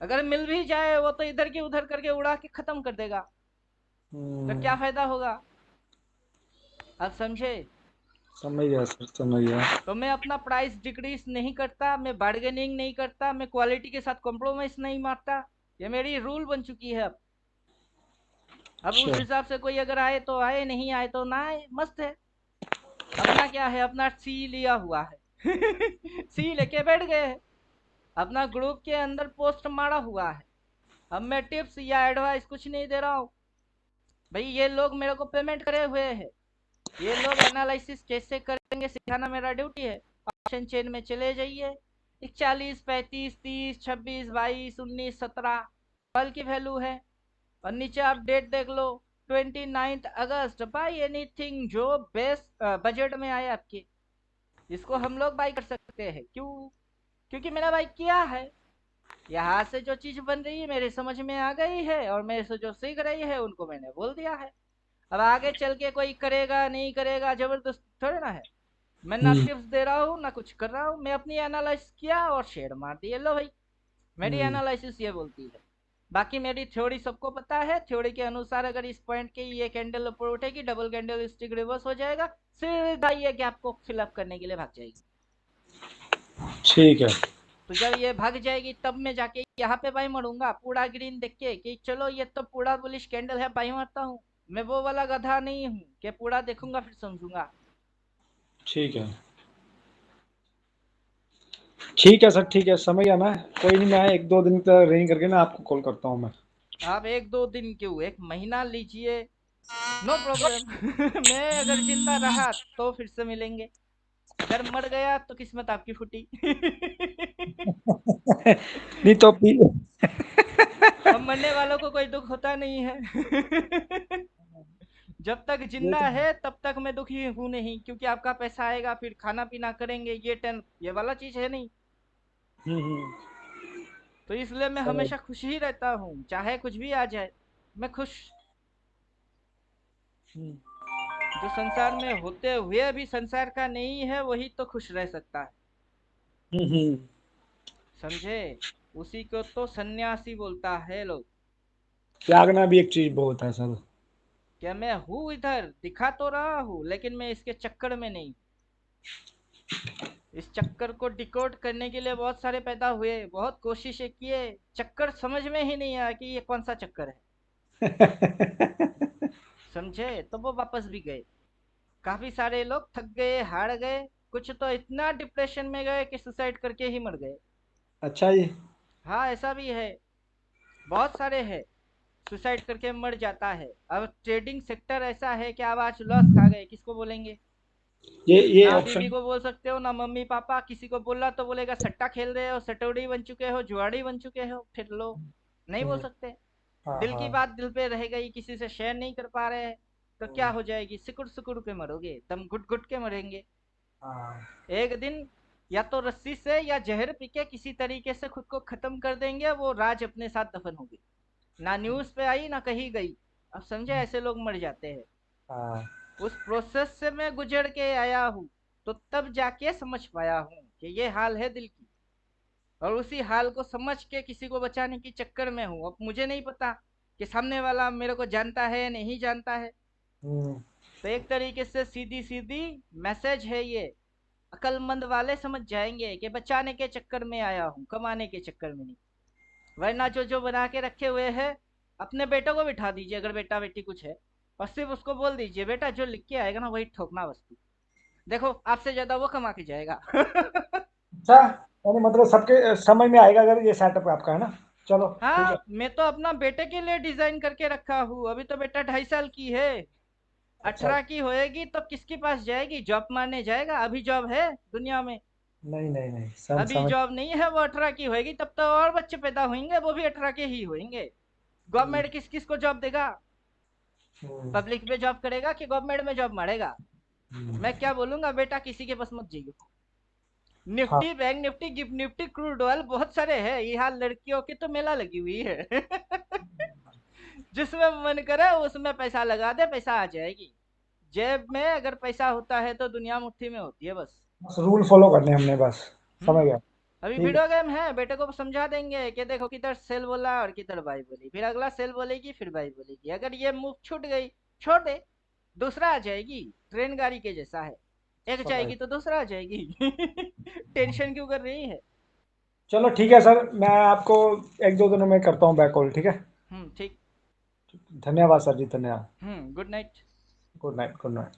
अगर मिल भी जाए, वो तो इधर की उधर करके उड़ा के खत्म कर देगा। तो
हम्म।
क्या फायदा होगा? आप समझे?
समझ गया सर, समझ गया।
तो मैं अपना प्राइस डिक्रीज नहीं करता, मैं बार्गेनिंग नहीं करता, मैं क्वालिटी के साथ कॉम्प्रोमाइज नहीं मारता। ये मेरी रूल बन चुकी है अब उस
अच्छा।
हिसाब से कोई अगर आए तो आए, नहीं आए तो ना आए, मस्त है। अपना क्या है, अपना सी लिया हुआ है। सी लेके बैठ गए हैं। अपना ग्रुप के अंदर पोस्ट मारा हुआ है। अब मैं टिप्स या एडवाइस कुछ नहीं दे रहा हूँ। भाई ये लोग मेरे को पेमेंट करे हुए हैं, ये लोग एनालिसिस कैसे करेंगे सिखाना मेरा ड्यूटी है। ऑप्शन चेन में चले जाइए, 41 35 30 26 22 19 17 कल की वैल्यू है। और नीचे आप डेट देख लो, 29 अगस्त। बाई एनीथिंग जो बेस्ट बजट में आए आपके, इसको हम लोग बाई कर सकते हैं। क्यों? क्योंकि मैंने बाई किया है। यहाँ से जो चीज बन रही है मेरे समझ में आ गई है, और मेरे से जो सीख रही है उनको मैंने बोल दिया है। अब आगे चल के कोई करेगा नहीं करेगा जबरदस्त थोड़े ना है। मैं ना
हम्म।
टिप्स दे रहा हूँ ना कुछ कर रहा हूँ, मैं अपनी एनालाइज किया और शेयर मार दिए, लो भाई। मेरी
हम्म।
एनालिसिस ये बोलती है। बाकी मेरी थ्योरी सबको पता है। थ्योरी के अनुसार अगर इस पॉइंट की ये कैंडल ऊपर उठेगी, डबल कैंडल स्टिक रिवर्स हो जाएगा, सीधा ये गैप को फिलअप करने के लिए भाग जाएगी।
ठीक है।
तो जब ये भाग जाएगी तब मैं जाके यहाँ पे बाई मारूंगा, पूरा ग्रीन देख के कि चलो ये तो पूरा बुलिश कैंडल है, बाई मारता हूँ। मैं वो वाला गधा नहीं हूँ कि पूरा देखूंगा फिर समझूंगा।
ठीक है। ठीक है सर, ठीक है, समझ गया मैं। कोई नहीं, मैं 1-2 दिन तक रेंज करके ना आपको कॉल करता हूँ मैं।
आप 1 2 दिन क्यों, 1 महीना लीजिए, नो प्रॉब्लम। मैं अगर जिंदा रहा तो फिर से मिलेंगे, अगर मर गया तो किस्मत आपकी फूटी।
नहीं तो
हम मरने वालों को कोई दुख होता नहीं है। जब तक
ये
जिंदा
तो।
है तब तक मैं दुखी हूं नहीं, क्योंकि आपका पैसा आएगा, फिर खाना पीना करेंगे, ये वाला चीज है नहीं।
हम्म।
तो इसलिए मैं
समझ।
हमेशा खुश ही रहता हूँ, चाहे कुछ भी आ जाए, मैं खुश।
हम्म।
जो संसार में होते हुए भी संसार का नहीं है, वही तो खुश रह सकता है।
हम्म।
समझे? उसी को तो सन्यासी बोलता है लोग।
त्यागना भी एक चीज बहुत है सर।
क्या मैं हूँ इधर दिखा तो रहा हूँ, लेकिन मैं इसके चक्कर में नहीं। इस चक्कर को डिकोड करने के लिए बहुत सारे पैदा हुए, बहुत कोशिशें किए, चक्कर समझ में ही नहीं आया कि ये कौन सा चक्कर है। समझे? तो वो वापस भी गए। काफी सारे लोग थक गए, हार गए। कुछ तो इतना डिप्रेशन में गए कि सुसाइड करके ही मर गए।
अच्छा जी।
हाँ, ऐसा भी है, बहुत सारे हैं। सुसाइड करके मर जाता है। अब ट्रेडिंग सेक्टर ऐसा है कि आप आज लॉस खा गए, किसको बोलेंगे?
ये
ना बीवी
ऑप्शन।
को बोल सकते हो, ना मम्मी पापा। किसी को बोला तो बोलेगा सट्टा खेल रहे हो, सटोरी बन चुके हो, जुआड़ी बन चुके हो, फिर लो। नहीं बोल सकते।
हाँ
दिल की
हाँ
बात दिल पे रह गई, किसी से शेयर नहीं कर पा रहे हैं, तो क्या
हम्म,
हो जाएगी? सिकुड़ सिकुड़ के मरोगे, दम घुट घुट के मरेंगे।
हाँ।
एक दिन या तो रस्सी से या जहर पी के किसी तरीके से खुद को खत्म कर देंगे, वो राज अपने साथ दफन होगी। ना न्यूज पे आई ना कहीं गई। अब समझे, ऐसे लोग मर जाते हैं।
हाँ।
उस प्रोसेस से मैं गुजर के आया हूँ, तो तब जाके समझ पाया हूँ कि ये हाल है दिल की। और उसी हाल को समझ के किसी को बचाने के चक्कर में हूँ। अब मुझे नहीं पता कि सामने वाला मेरे को जानता है नहीं जानता है।
हम्म।
तो एक तरीके से सीधी सीधी मैसेज है ये। अक्लमंद वाले समझ जाएंगे कि बचाने के चक्कर में आया हूँ, कमाने के चक्कर में नहीं। वरना जो जो बना के रखे हुए हैं, अपने बेटों को बिठा दीजिए अगर बेटा बेटी कुछ है, और सिर्फ उसको बोल दीजिए बेटा जो लिख के आएगा ना वही ठोकना वस्तु, देखो आपसे ज्यादा वो कमा के जाएगा।
अच्छा, यानी मतलब सबके समझ में आएगा अगर ये सेटअप आपका है ना। चलो ठीक है।
हाँ, मैं तो अपना बेटे के लिए डिजाइन करके रखा हूँ, अभी तो बेटा 2.5 साल की है।
अच्छा।
18 की होएगी तो किसके पास जाएगी, जॉब मारने जाएगा, अभी जॉब है दुनिया में?
नहीं नहीं नहीं,
अभी
समझ।
जॉब नहीं है, वो 18 की होएगी तब तो और बच्चे पैदा होंगे, वो भी 18 के ही होंगे।
हम्म,
गवर्नमेंट किस किस को जॉब देगा?
हम्म,
पब्लिक में जॉब करेगा कि गवर्नमेंट में जॉब मारेगा?
हम्म।
मैं क्या बोलूंगा, बेटा किसी के पास मत जाइयो।
हाँ।
Nifty, bank Nifty, gift Nifty, crude oil बहुत सारे हैं, यहाँ लड़कियों की तो मेला लगी हुई है। जिसमें मन करे उसमें पैसा लगा दे, पैसा आ जाएगी। जेब में अगर पैसा होता है तो दुनिया मुट्ठी में होती है बस।
बस रूल फॉलो करने हमने बस। समझ
हम्म।
गया।
अभी
ठीक
वीडियो गेम है, बेटे को समझा देंगे कि देखो किधर सेल बोला और किधर बाई बोली, फिर अगला सेल बोलेगी फिर बाई बोलेगी, अगर ये मूव छूट गई छोड़ दे, दूसरा आ जाएगी। ट्रेन गाड़ी के जैसा है, एक
समझ।
जाएगी तो दूसरा आ जाएगी। टेंशन क्यों कर रही है?
चलो ठीक है सर, मैं आपको एक दो दिनों में करता हूँ बैक कॉल, ठीक है।
ठीक।
धन्यवाद सर जी, धन्यवाद।
Good night.
Good night, good night.